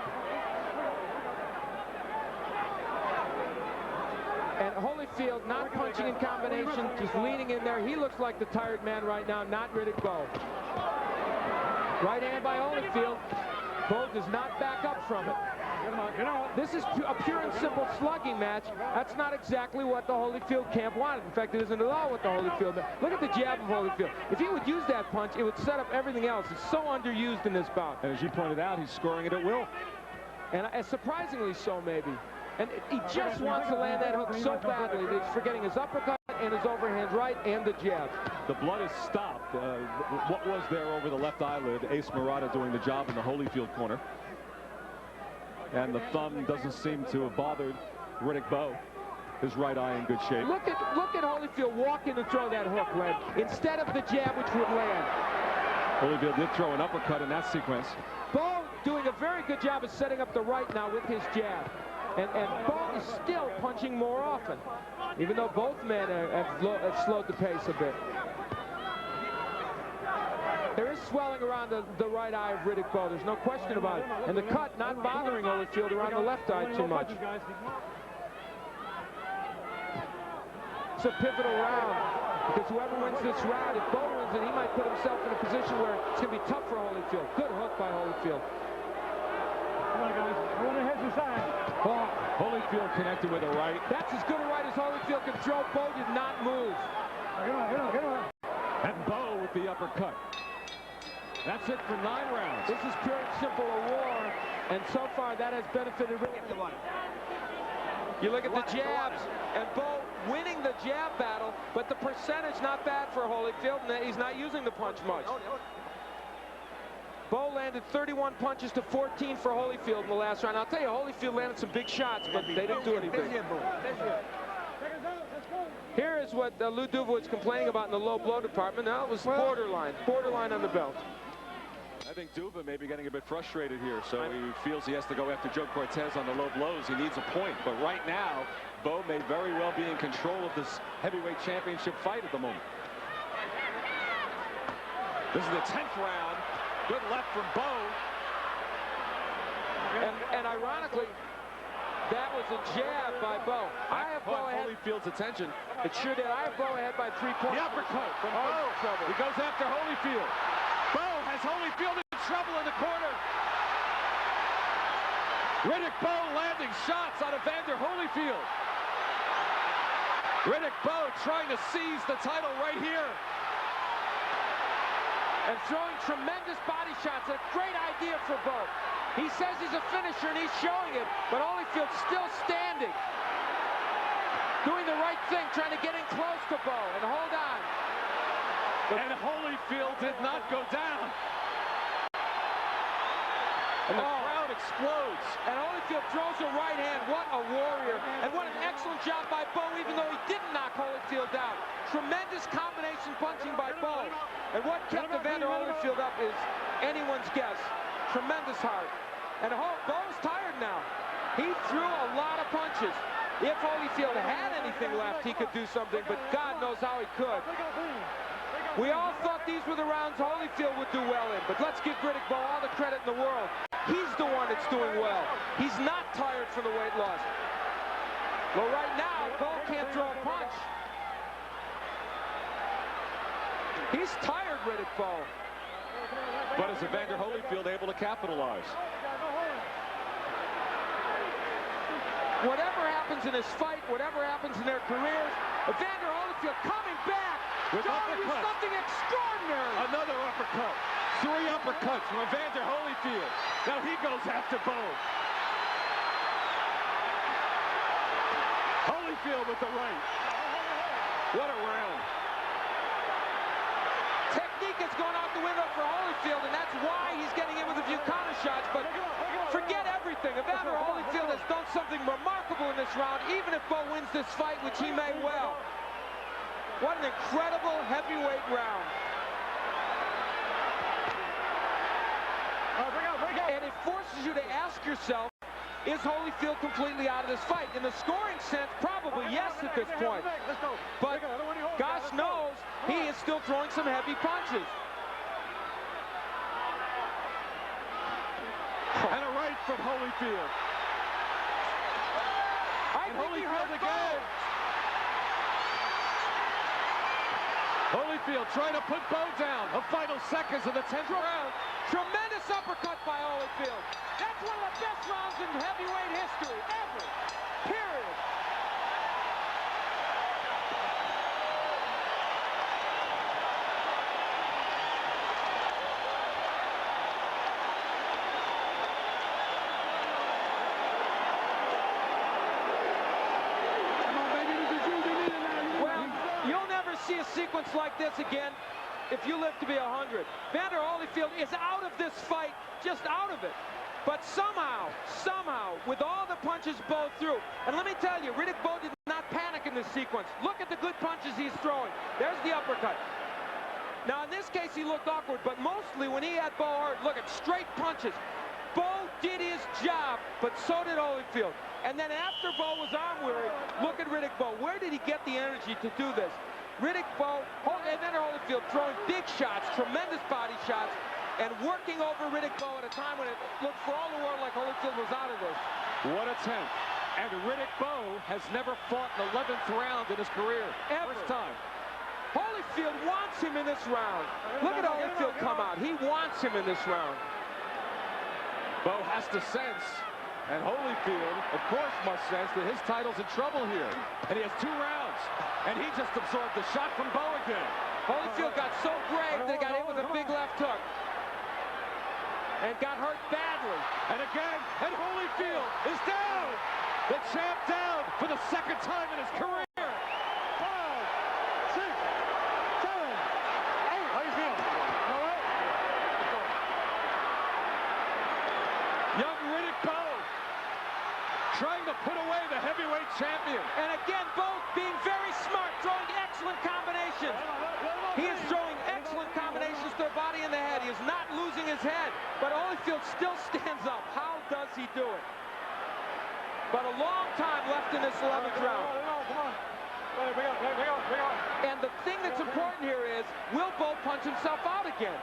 And Holyfield not punching in combination, just leaning in there. He looks like the tired man right now, not Riddick Bowe. Right hand by Holyfield. Bowe does not back up from it. This is a pure and simple slugging match. That's not exactly what the Holyfield camp wanted. In fact, it isn't at all what the Holyfield did. Look at the jab of Holyfield. If he would use that punch, it would set up everything else. It's so underused in this bout. And as you pointed out, he's scoring it at will. And surprisingly so, maybe. And he just wants to land that hook so badly that he's forgetting his uppercut and his overhand right and the jab. The blood is stopped. What was there over the left eyelid? Ace Murata doing the job in the Holyfield corner. And the thumb doesn't seem to have bothered Riddick Bowe. His right eye in good shape. Look at Holyfield walking to throw that hook, Red, instead of the jab which would land. Holyfield did throw an uppercut in that sequence. Bowe doing a very good job of setting up the right now with his jab. And Bowe is still punching more often, even though both men have slowed the pace a bit. There is swelling around the right eye of Riddick Bowe. There's no question about it. And the cut not bothering Holyfield around the left eye too much. It's a pivotal round because whoever wins this round, if Bowe wins it, he might put himself in a position where it's going to be tough for Holyfield. Good hook by Holyfield. Come on, guys. Everyone heads inside. Oh, Holyfield connected with a right. That's as good a right as Holyfield can throw. Bowe did not move. Get on. And Bowe with the uppercut. That's it for 9 rounds. This is pure and simple a war, and so far that has benefited Riddick. You look at the jabs, and Bowe winning the jab battle, but the percentage not bad for Holyfield, and he's not using the punch much. Bowe landed 31 punches to 14 for Holyfield in the last round. I'll tell you, Holyfield landed some big shots, but they didn't do anything. Here is what Lou Duva was complaining about in the low blow department. Now it was borderline on the belt. I think Duva may be getting a bit frustrated here, so he feels he has to go after Joe Cortez on the low blows. He needs a point, but right now, Bowe may very well be in control of this heavyweight championship fight at the moment. This is the 10th round. Good left from Bowe. And ironically, that was a jab by Bowe. I have Bowe ahead. Holyfield's attention. It sure did. I have Bowe ahead by 3 points. The uppercut from Bowe. He goes after Holyfield. Bowe has Holyfield in trouble in the corner. Riddick Bowe landing shots on Evander Holyfield. Riddick Bowe trying to seize the title right here. And throwing tremendous body shots. A great idea for Bowe. He says he's a finisher, and he's showing it, but Holyfield's still standing. Doing the right thing, trying to get in close to Bowe and hold on. And Holyfield did not go down. And the crowd explodes. And Holyfield throws a right hand. What a warrior. And what an excellent job by Bowe, even though he didn't knock Holyfield down. Tremendous combination punching by Bowe. And what kept Evander Holyfield up is anyone's guess. Tremendous heart. And Bowe's tired now. He threw a lot of punches. If Holyfield had anything left, he could do something, but God knows how he could. We all thought these were the rounds Holyfield would do well in, but let's give Riddick Bowe all the credit in the world. He's the one that's doing well. He's not tired from the weight loss. Well, right now, Bowe can't throw a punch. He's tired, Riddick Bowe. But is Evander Holyfield able to capitalize? Whatever happens in this fight, whatever happens in their careers, Evander Holyfield coming back. With doing something extraordinary. Another uppercut. 3 uppercuts from Evander Holyfield. Now he goes after Bowe. Holyfield with the right. What a round. Technique has gone out the window for Holyfield, and that's why he's getting in with a few counter shots, but forget everything. Evander Holyfield has done something remarkable in this round, even if Bowe wins this fight, which he may well. What an incredible heavyweight round. And it forces you to ask yourself, is Holyfield completely out of this fight? In the scoring sense, probably yes at this point. But gosh knows, he is still throwing some heavy punches. And a right from Holyfield. I think he hurt again. Holyfield trying to put Bowe down. The final seconds of the 10th round. Tremendous uppercut by Holyfield. That's one of the best rounds in heavyweight history ever. Period. See a sequence like this again if you live to be 100. Evander Holyfield is out of this fight, just out of it. But somehow, with all the punches Bowe threw, and let me tell you, Riddick Bowe did not panic in this sequence. Look at the good punches he's throwing. There's the uppercut. Now, in this case, he looked awkward, but mostly when he had Bowe hurt, look at straight punches. Bowe did his job, but so did Holyfield. And then after Bowe was arm weary, look at Riddick Bowe. Where did he get the energy to do this? Riddick Bowe, Evander Holyfield throwing big shots, tremendous body shots, and working over Riddick Bowe at a time when it looked for all the world like Holyfield was out of this. What a 10th. And Riddick Bowe has never fought an 11th round in his career. Ever. First time. Holyfield wants him in this round. Look at Holyfield come out. He wants him in this round. Bowe has to sense, and Holyfield, of course, must sense that his title's in trouble here. And he has 2 rounds, and he just absorbed the shot from Bowe again. Holyfield got so brave that he got hit with a big left hook. And got hurt badly. And again, and Holyfield is down! The champ down for the 2nd time in his career! 5, 6, 7, 8. How you feel? All right? Young Riddick Bowe trying to put away the heavyweight champion. And again, Bowe being very smart, throwing excellent combinations. He is throwing excellent combinations to the body and the head. He is not losing his head. But Holyfield still stands up. How does he do it? But a long time left in this 11th round. And the thing that's important here is, will Bowe punch himself out again?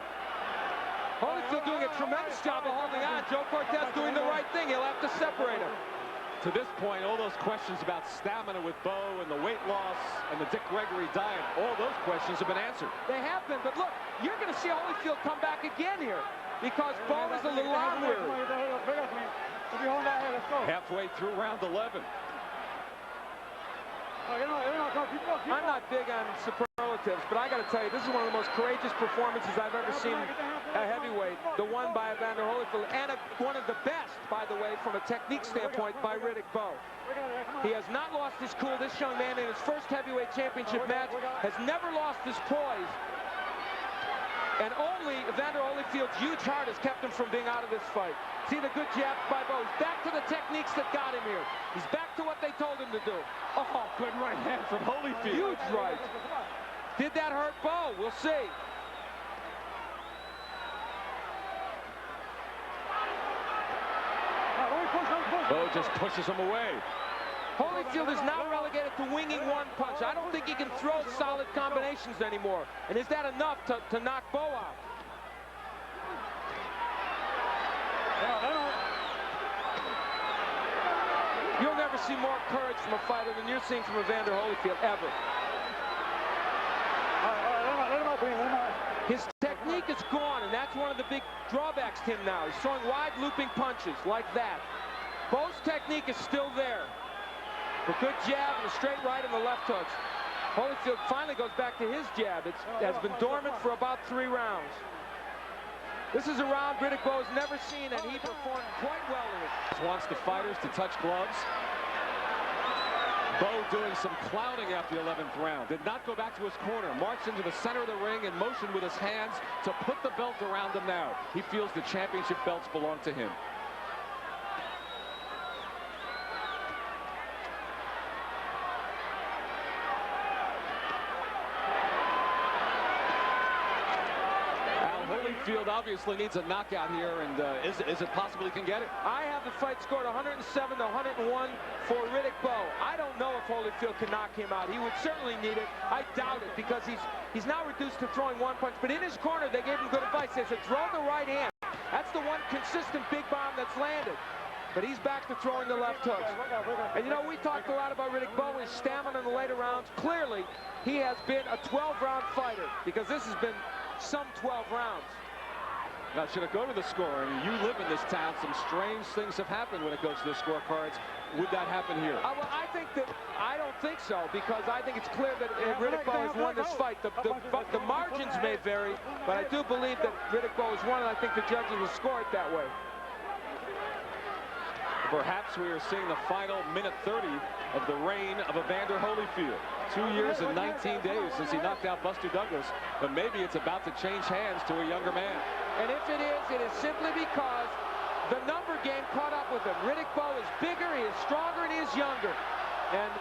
Holyfield doing a tremendous job of holding on. Joe Cortez doing the right thing. He'll have to separate him. To this point, all those questions about stamina with Bowe and the weight loss and the Dick Gregory diet, all those questions have been answered. They have been, but look, you're going to see Holyfield come back again here because Bowe is a little arm-weary. Halfway through round 11. I'm not big on superlatives, but I got to tell you, this is one of the most courageous performances I've ever seen at heavyweight. The one by Evander Holyfield, and one of the best, by the way, from a technique standpoint, by Riddick Bowe. He has not lost his cool. This young man in his first heavyweight championship match has never lost his poise. And only Evander Holyfield's huge heart has kept him from being out of this fight. See the good jabs by Bowe. He's back to the techniques that got him here. He's back to what they told him to do. Oh, good right hand from Holyfield. Huge right. Did that hurt Bowe? We'll see. Bowe just pushes him away. Holyfield is now relegated to winging one punch. I don't think he can throw solid combinations anymore. And is that enough to knock Bowe out? You'll never see more courage from a fighter than you're seeing from Evander Holyfield, ever. His technique is gone, and that's one of the big drawbacks to him now. He's throwing wide looping punches like that. Bowe's technique is still there. A good jab and a straight right and the left hooks. Holyfield finally goes back to his jab. It has been dormant for about 3 rounds. This is a round Riddick Bowe has never seen, and he performed quite well in it. Wants the fighters to touch gloves. Bowe doing some clowning after the 11th round. Did not go back to his corner. Marched into the center of the ring and motioned with his hands to put the belt around him now. He feels the championship belts belong to him. Holyfield obviously needs a knockout here, and is it possible he can get it? I have the fight scored 107 to 101 for Riddick Bowe. I don't know if Holyfield can knock him out. He would certainly need it. I doubt it, because he's now reduced to throwing one punch. But in his corner, they gave him good advice. They said, throw the right hand. That's the one consistent big bomb that's landed. But he's back to throwing the left hooks. And you know, we talked a lot about Riddick Bowe, his stamina in the later rounds. Clearly, he has been a 12-round fighter, because this has been some 12 rounds. Now, should it go to the score? I mean, you live in this town. Some strange things have happened when it goes to the scorecards. Would that happen here? Well, I don't think so, because I think it's clear that Riddick Bowe has won this fight. The margins may vary, but I do believe that Riddick Bowe has won, and I think the judges will score it that way. Perhaps we are seeing the final minute 30 of the reign of Evander Holyfield. 2 years and 19 days since he knocked out Buster Douglas, but maybe it's about to change hands to a younger man. And if it is simply because the number game caught up with him. Riddick Bowe is bigger, he is stronger, and he is younger. And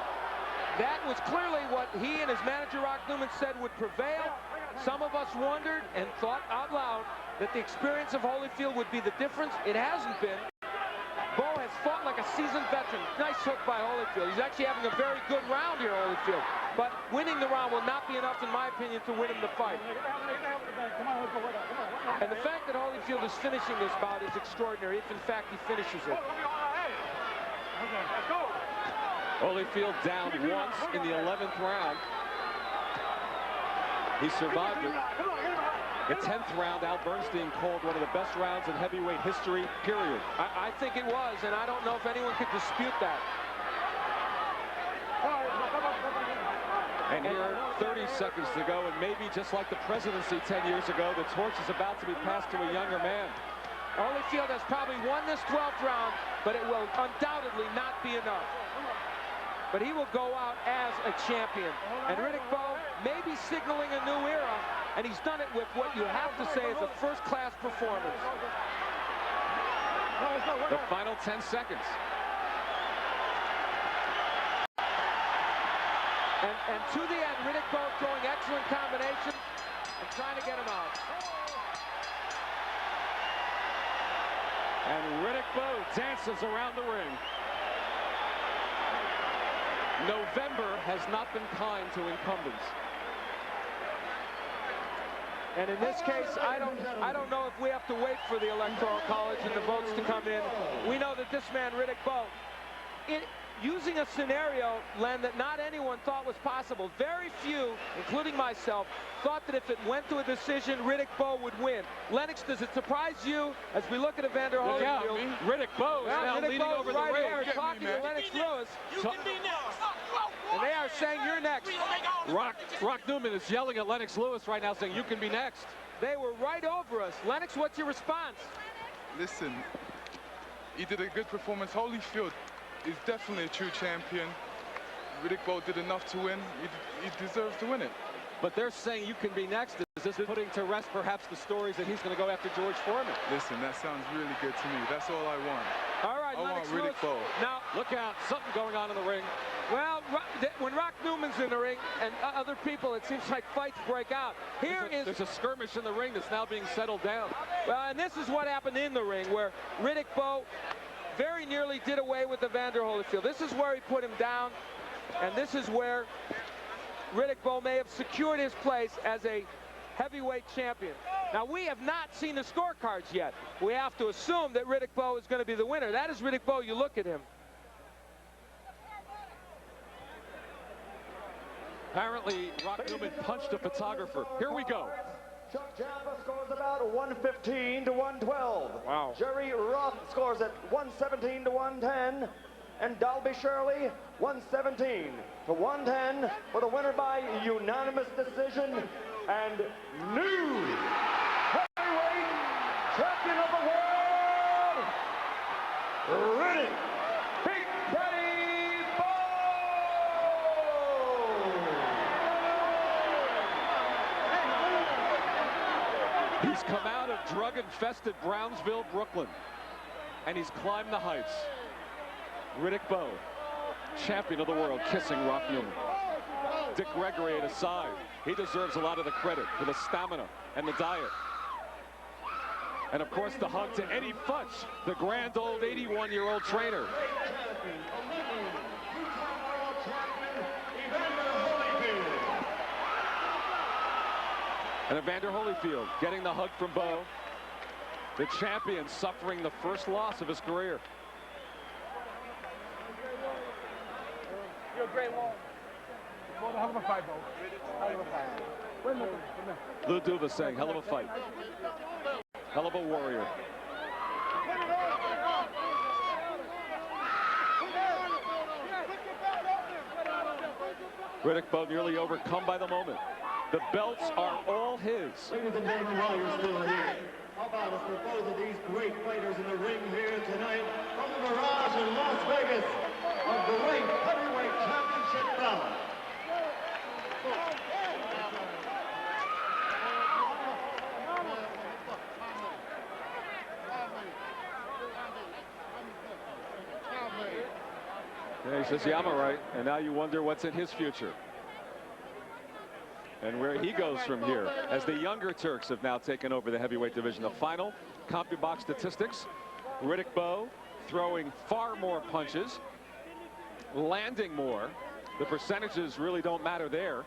that was clearly what he and his manager, Rock Newman, said would prevail. Some of us wondered and thought out loud that the experience of Holyfield would be the difference. It hasn't been. Bowe has fought like a seasoned veteran. Nice hook by Holyfield. He's actually having a very good round here, Holyfield. But winning the round will not be enough, in my opinion, to win him the fight. And the fact that Holyfield is finishing this bout is extraordinary, if in fact he finishes it. Holyfield down once in the 11th round. He survived it. The 10th round, Bernstein called one of the best rounds in heavyweight history, period. I think it was, and I don't know if anyone could dispute that. And here, 30 seconds to go, and maybe just like the presidency 10 years ago, the torch is about to be passed to a younger man. Holyfield has probably won this 12th round, but it will undoubtedly not be enough. But he will go out as a champion. And Riddick Bowe may be signaling a new era, and he's done it with what you have to say is a first-class performance. The final 10 seconds. And to the end, Riddick Bowe throwing excellent combinations and trying to get him out. And Riddick Bowe dances around the ring. November has not been kind to incumbents. And in this case, I don't know if we have to wait for the Electoral College and the votes to come in. We know that this man, Riddick Bowe, using a scenario, Len, that not anyone thought was possible. Very few, including myself, thought that if it went to a decision, Riddick Bowe would win. Lennox, does it surprise you as we look at Evander Holyfield? Yeah, Riddick Bowe is now leading over the right ring. here talking to Lennox Lewis. You can be next. And they are saying, you're next. Rock Newman is yelling at Lennox Lewis right now, saying, you can be next. They were right over us. Lennox, what's your response? Listen, he did a good performance. Holyfield is definitely a true champion. Riddick Bowe did enough to win. He deserves to win it. But they're saying you can be next. Is this putting to rest perhaps the stories that he's going to go after George Foreman? Listen, that sounds really good to me. That's all I want. All right, I Lennox want Riddick Bowe. Now, look out, something going on in the ring. Well, when Rock Newman's in the ring and other people, it seems like fights break out. There's a skirmish in the ring that's now being settled down. Well, and this is what happened in the ring, where Riddick Bowe very nearly did away with Evander Holyfield. This is where he put him down, and this is where Riddick Bowe may have secured his place as a heavyweight champion. Now, we have not seen the scorecards yet. We have to assume that Riddick Bowe is going to be the winner. That is Riddick Bowe. You look at him. Apparently, Rock Newman punched a photographer. Here we go. Giampa scores about 115 to 112. Wow. Jerry Roth scores at 117 to 110. And Dalby Shirley, 117 to 110 for the winner by unanimous decision and new heavyweight champion of the world, Riddick Big Daddy Bowe! He's come out of drug-infested Brownsville, Brooklyn, and he's climbed the heights. Riddick Bowe, champion of the world, kissing Rock Newman. Dick Gregory at his side. He deserves a lot of the credit for the stamina and the diet. And of course the hug to Eddie Futch, the grand old 81-year-old trainer. And Evander Holyfield getting the hug from Bowe. The champion suffering the first loss of his career. You're a great one. Hell of a fight, Bowe. Hell of a fight. Lou Duva saying, hell of a fight. Hell of a warrior. Riddick Bowe nearly overcome by the moment. The belts are all his. Ladies and gentlemen, while you're still here, how about us propose of these great fighters in the ring here tonight from the Mirage in Las Vegas of the Ring Heavyweight Championship bout. Yeah, he says, yeah, I'm all right. And now you wonder what's in his future. And where he goes from here, as the younger Turks have now taken over the heavyweight division. The final CompuBox statistics: Riddick Bowe, throwing far more punches, landing more. The percentages really don't matter there.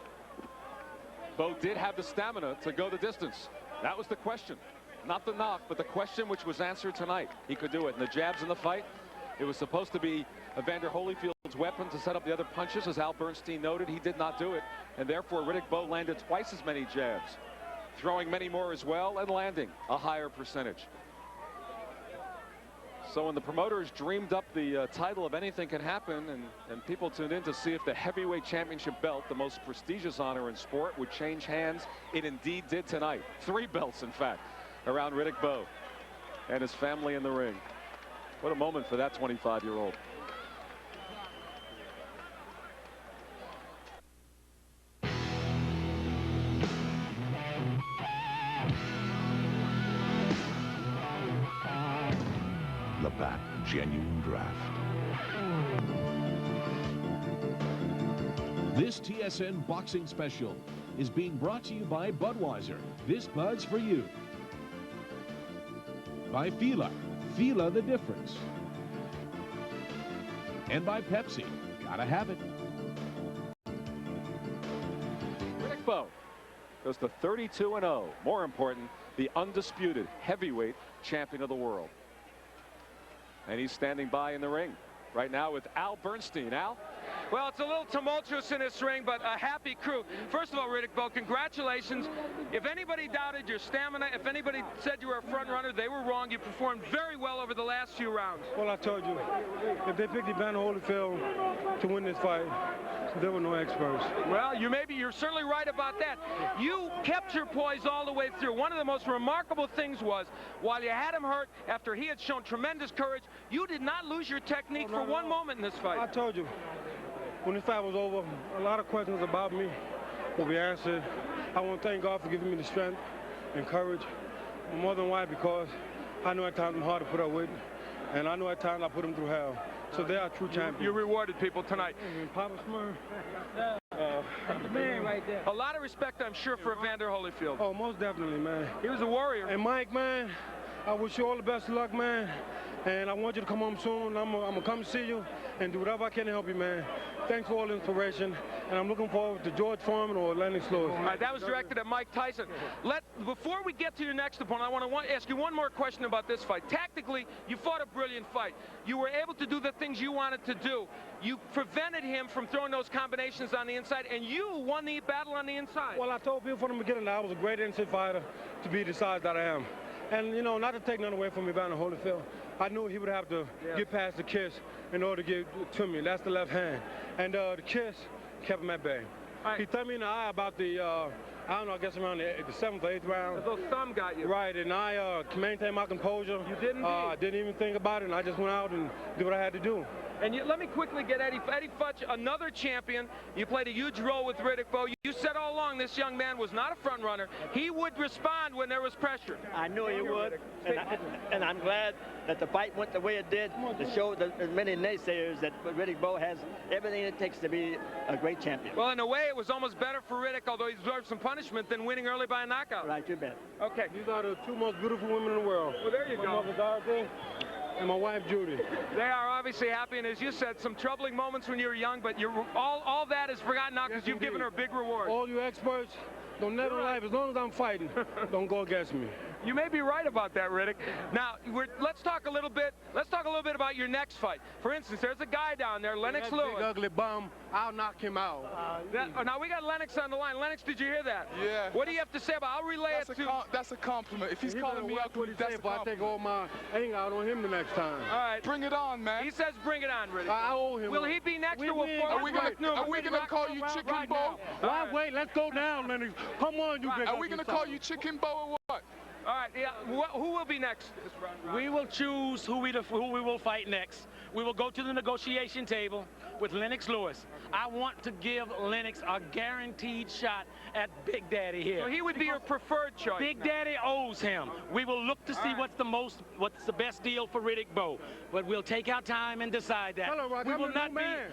Bowe did have the stamina to go the distance. That was the question. Not the knock, but the question which was answered tonight. He could do it. And the jabs in the fight, it was supposed to be Evander Holyfield's weapon to set up the other punches. As Al Bernstein noted, he did not do it. And therefore, Riddick Bowe landed twice as many jabs, throwing many more as well, and landing a higher percentage. So when the promoters dreamed up the title of Anything Can Happen, and people tuned in to see if the heavyweight championship belt, the most prestigious honor in sport, would change hands, it indeed did tonight. 3 belts, in fact, around Riddick Bowe and his family in the ring. What a moment for that 25-year-old. Labatt Genuine Draft. This TSN Boxing Special is being brought to you by Budweiser. This Bud's for you. By Fila. Fila the difference. And by Pepsi. Gotta have it. Riddick Bowe goes to 32-0. More important, the undisputed heavyweight champion of the world. And he's standing by in the ring right now with Al Bernstein. Al? Well, it's a little tumultuous in this ring, but a happy crew. First of all, Riddick Bowe, congratulations. If anybody doubted your stamina, if anybody said you were a front runner, they were wrong. You performed very well over the last few rounds. Well, I told you, if they picked Evander Holyfield to win this fight, there were no experts. Well, you're certainly right about that. You kept your poise all the way through. One of the most remarkable things was, while you had him hurt, after he had shown tremendous courage, you did not lose your technique for one moment in this fight. I told you, when this fight was over, a lot of questions about me will be answered. I want to thank God for giving me the strength and courage. More than why, because I know at times I'm hard to put up with, and I know at times I put them through hell. So they are true champions. You rewarded people tonight. Papa Smurf. The man right there. A lot of respect, I'm sure, for Evander Holyfield. Oh, most definitely, man. He was a warrior. And Mike, man, I wish you all the best of luck, man. And I want you to come home soon. I'm going to come see you and do whatever I can to help you, man. Thanks for all the inspiration. And I'm looking forward to George Foreman or Lennox Lewis. All right, that was directed at Mike Tyson. Before we get to your next opponent, I want to ask you one more question about this fight. Tactically, you fought a brilliant fight. You were able to do the things you wanted to do. You prevented him from throwing those combinations on the inside, and you won the battle on the inside. Well, I told people from the beginning that I was a great inside fighter to be the size that I am. And, you know, not to take nothing away from Evander Holyfield, I knew he would have to get past the kiss in order to get to me. That's the left hand. And the kiss kept him at bay. Right. He threw me in the eye about the, I don't know, I guess around the 7th or 8th round. The little thumb got you. Right, and I maintained my composure. You didn't? I didn't even think about it, and I just went out and did what I had to do. And let me quickly get Eddie Futch, another champion. You played a huge role with Riddick Bowe. You said all along this young man was not a front runner. He would respond when there was pressure. I knew he would, and I'm glad that the fight went the way it did to show as many naysayers that Riddick Bowe has everything it takes to be a great champion. Well, in a way, it was almost better for Riddick, although he deserved some punishment, than winning early by a knockout. Right, you bet. Okay. These are the 2 most beautiful women in the world. Well, there you go. My mother, Dorothy, and my wife, Judy. They are obviously happy, and as you said, some troubling moments when you were young, but all that is forgotten now because you've given her a big reward. All you experts, don't never life, as long as I'm fighting, don't go against me. You may be right about that, Riddick. Now, let's talk a little bit about your next fight. For instance, there's a guy down there, Lennox Lewis. Big ugly bum, I'll knock him out. Now we got Lennox on the line. Lennox, did you hear that? Yeah. What do you have to say about it? I'll relay it to... That's a compliment. If he's calling me ugly, that's a compliment. I take all my anger out on him the next time. All right. Bring it on, man. He says bring it on, Riddick. I owe him. Will he be next or will Are we gonna call you Chicken Bowe? Why wait? Let's go down, Lennox. Come on, you big. Are we gonna call you Chicken Bowe or what? All right, yeah. Who will be next? We will choose who we will fight next. We will go to the negotiation table with Lennox Lewis. I want to give Lennox a guaranteed shot at Big Daddy here. So he would be your preferred choice. Big Daddy owes him. We will look to see what's the best deal for Riddick Bowe. But we'll take our time and decide that. Hello, Roth,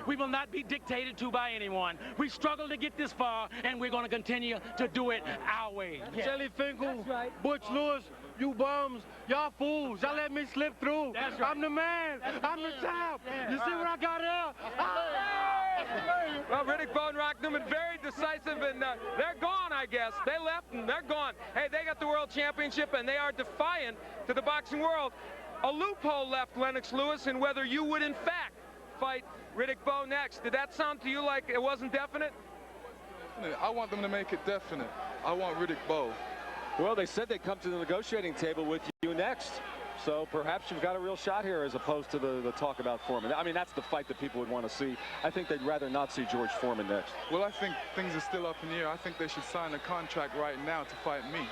we will not be dictated to by anyone. We struggled to get this far, and we're going to continue to do it our way. Jelly Finkel, Butch Lewis, You bums, y'all fools, y'all let me slip through. That's right. I'm the man, I'm the champ. You see what I got here? Well, Riddick Bowe and Rock Newman, very decisive, and they're gone, I guess. They left, and they're gone. Hey, they got the World Championship, and they are defiant to the boxing world. A loophole left Lennox Lewis in whether you would, in fact, fight Riddick Bowe next. Did that sound to you like it wasn't definite? I want them to make it definite. I want Riddick Bowe. Well, they said they'd come to the negotiating table with you next. So perhaps you've got a real shot here as opposed to the talk about Foreman. I mean, that's the fight that people would want to see. I think they'd rather not see George Foreman next. Well, I think things are still up in the air. I think they should sign a contract right now to fight me.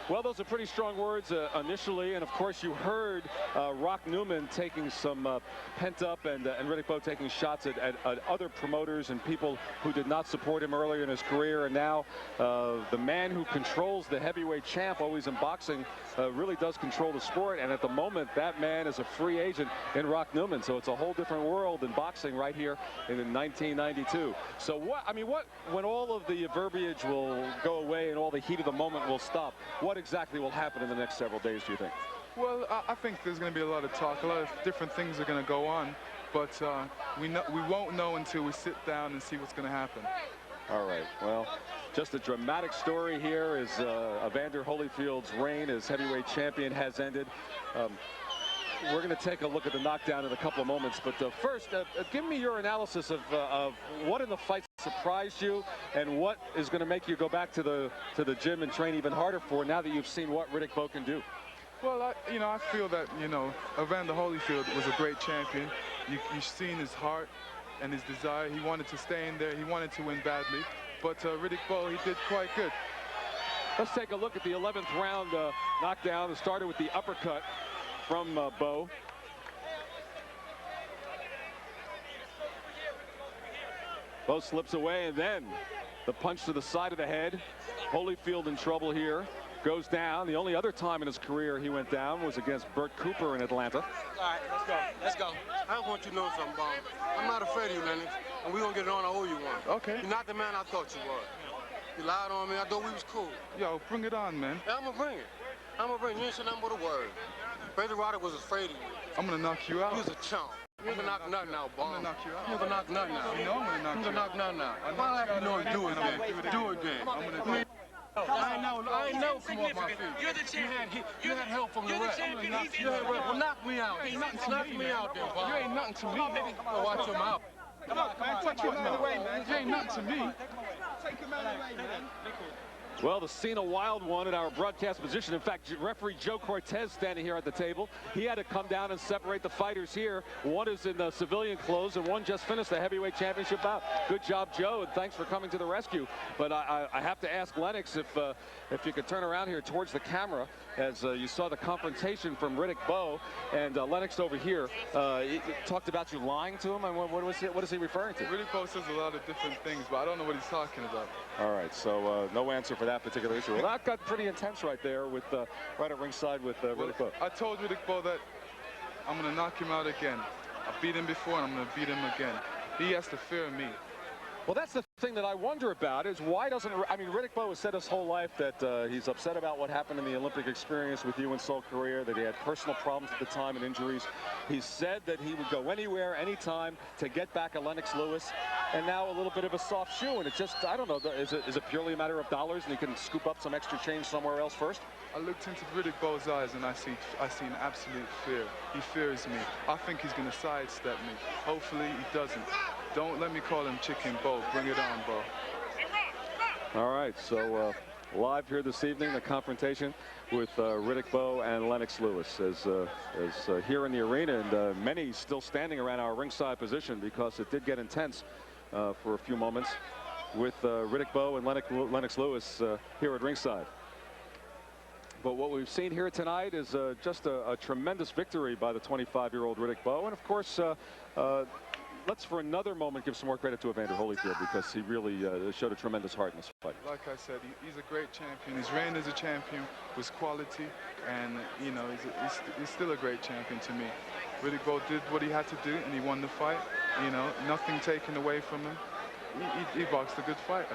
Well, those are pretty strong words initially, and of course you heard Rock Newman taking some pent up and Riddick Bowe taking shots at other promoters and people who did not support him earlier in his career, and now the man who controls the heavyweight champ always in boxing really does control the sport, and at the moment that man is a free agent in Rock Newman, so it's a whole different world in boxing right here in 1992. So when all of the verbiage will go away and all the heat of the moment will stop, what exactly will happen in the next several days, do you think? Well, I think there's going to be a lot of talk. A lot of different things are going to go on, but we won't know until we sit down and see what's going to happen. All right. Well, just a dramatic story here as Evander Holyfield's reign as heavyweight champion has ended. We're going to take a look at the knockdown in a couple of moments, but first, give me your analysis of what in the fight surprised you and what is going to make you go back to the gym and train even harder for now that you've seen what Riddick Bowe can do. Well, I feel that, Evander Holyfield was a great champion. You've seen his heart and his desire. He wanted to stay in there. He wanted to win badly, but Riddick Bowe, he did quite good. Let's take a look at the 11th round knockdown. It started with the uppercut from Bowe. Bowe slips away, and then the punch to the side of the head. Holyfield in trouble here. Goes down. The only other time in his career he went down was against Burt Cooper in Atlanta. All right, let's go. Let's go. I want you to know something, Bob. I'm not afraid of you, Lennox, and we're going to get it on. I owe you one. Okay. You're not the man I thought you were. You lied on me. I thought we was cool. Yo, bring it on, man. Yeah, I'm going to bring it. I'm going to bring it. You ain't said nothing but a word. Brady Roddick was afraid of you. I'm going to knock you out. You was a chump. You never knock nothing out, Bob. I'm going to knock you out. You never knock nothing out. You know I'm going to knock you out. Nothing out. Why you know do it then? Do it then. I'm going to do it. I ain't never come off my feet. You're the champion. You had help from the ref. You had help. Well, knock me out. Knock me out then, Bob. You ain't nothing to me. I'll watch your mouth. Come on, man. Watch your mouth. You ain't nothing to me. Take him out of the way, man. Well, the scene a wild one in our broadcast position. In fact, referee Joe Cortez standing here at the table. He had to come down and separate the fighters here. One is in civilian clothes and one just finished the heavyweight championship bout. Good job, Joe, and thanks for coming to the rescue. But I have to ask Lennox if you could turn around here towards the camera as you saw the confrontation from Riddick Bowe and Lennox over here. He talked about you lying to him. And what is he referring to? Riddick Bowe says a lot of different things, but I don't know what he's talking about. All right, so no answer for that particular issue. Well, that got pretty intense right there with right at ringside with Riddick Bowe. I told Riddick Bowe that I'm going to knock him out again. I beat him before, and I'm going to beat him again. He has to fear me. Well, that's the thing that I wonder about is why doesn't, I mean, Riddick Bowe has said his whole life that he's upset about what happened in the Olympic experience with you in Seoul, Korea, that he had personal problems at the time and injuries. He said that he would go anywhere, anytime to get back at Lennox Lewis, and now a little bit of a soft shoe, and it's just, I don't know, is it purely a matter of dollars and he can scoop up some extra change somewhere else first? I looked into Riddick Bowe's eyes and I seen absolute fear. He fears me. I think he's going to sidestep me. Hopefully he doesn't. Don't let me call him Chicken Bowe. Bring it on, Bo. All right, so live here this evening, the confrontation with Riddick Bowe and Lennox Lewis as here in the arena, and many still standing around our ringside position because it did get intense for a few moments with Riddick Bowe and Lennox Lewis here at ringside. But what we've seen here tonight is just a tremendous victory by the 25-year-old Riddick Bowe, and of course let's for another moment give some more credit to Evander Holyfield because he really showed a tremendous heart in this fight. Like I said, he's a great champion. His reign as a champion was quality, and you know he's still a great champion to me. Riddick Bowe did what he had to do, and he won the fight. You know, nothing taken away from him. He boxed a good fight,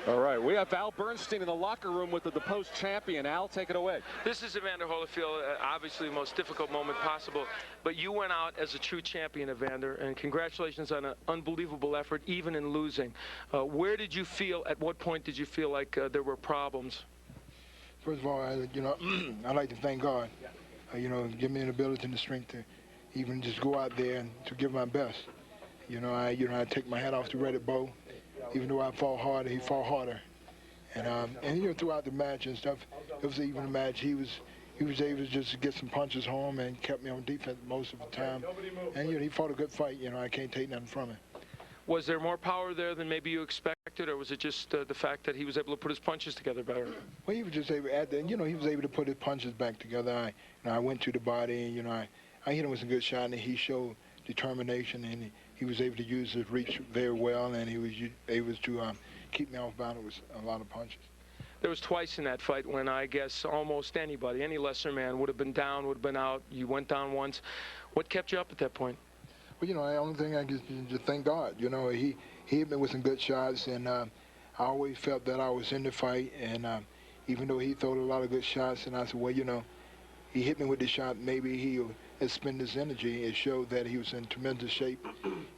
All right, we have Al Bernstein in the locker room with the deposed champion. Al, take it away. This is Evander Holyfield, obviously the most difficult moment possible, but you went out as a true champion, Evander, and congratulations on an unbelievable effort, even in losing. Where did you feel, at what point did you feel like there were problems? First of all, I'd like to thank God, give me the ability and the strength to even just go out there and to give my best. I take my hat off to Riddick Bowe. Even though I fought harder, he fought harder. And throughout the match and stuff, it was even a match. He was able to just get some punches home and kept me on defense most of the time. And he fought a good fight. I can't take nothing from him. Was there more power there than maybe you expected, or was it just the fact that he was able to put his punches together better? Well, he was just able, he was able to put his punches back together. I went to the body, and I hit him with some good shot, and he showed determination, and he was able to use his reach very well, and he was able to keep me off balance with a lot of punches. There was twice in that fight when I guess almost anybody, any lesser man, would have been down, would have been out. You went down once. What kept you up at that point? Well, the only thing I can just thank God. He hit me with some good shots, and I always felt that I was in the fight, and even though he threw a lot of good shots, and I said, well, he hit me with the shot, maybe he'll expend his energy. It showed that he was in tremendous shape,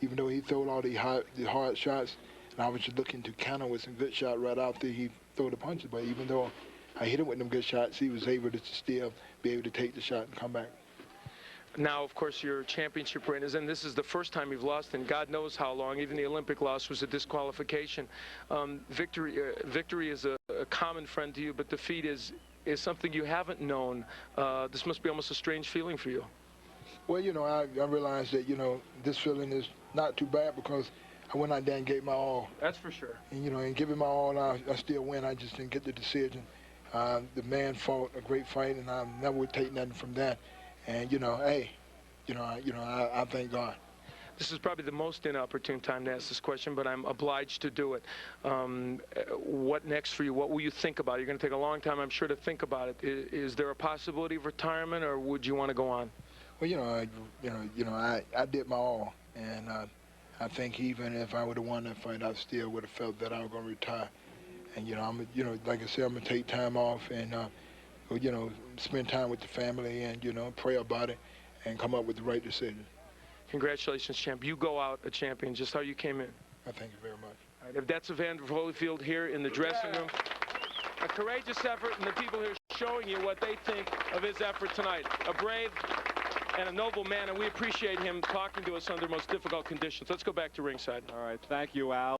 even though he threw all the hard shots, and I was just looking to counter with some good shot right after he threw the punches. But even though I hit him with them good shots, he was able to still be able to take the shot and come back. Now, of course, your championship reign is in. This is the first time you've lost in God knows how long. Even the Olympic loss was a disqualification. Victory is a common friend to you, but defeat is something you haven't known. This must be almost a strange feeling for you. Well, I realized that, this feeling is not too bad because I went out there and gave my all. That's for sure. And, and giving my all, I still win. I just didn't get the decision. The man fought a great fight, and I never would take nothing from that. And, I thank God. This is probably the most inopportune time to ask this question, but I'm obliged to do it. What next for you? What will you think about? You're going to take a long time, I'm sure, to think about it. Is there a possibility of retirement, or would you want to go on? Well, I did my all, and I think even if I would have won that fight, I still would have felt that I was going to retire. And like I said, I'm gonna take time off and spend time with the family and pray about it and come up with the right decision. Congratulations, champ. You go out a champion, just how you came in. I thank you very much. All right, if that's Evander Holyfield here in the dressing room, a courageous effort, and the people here showing you what they think of his effort tonight. A brave and a noble man, and we appreciate him talking to us under most difficult conditions. Let's go back to ringside. All right, thank you, Al.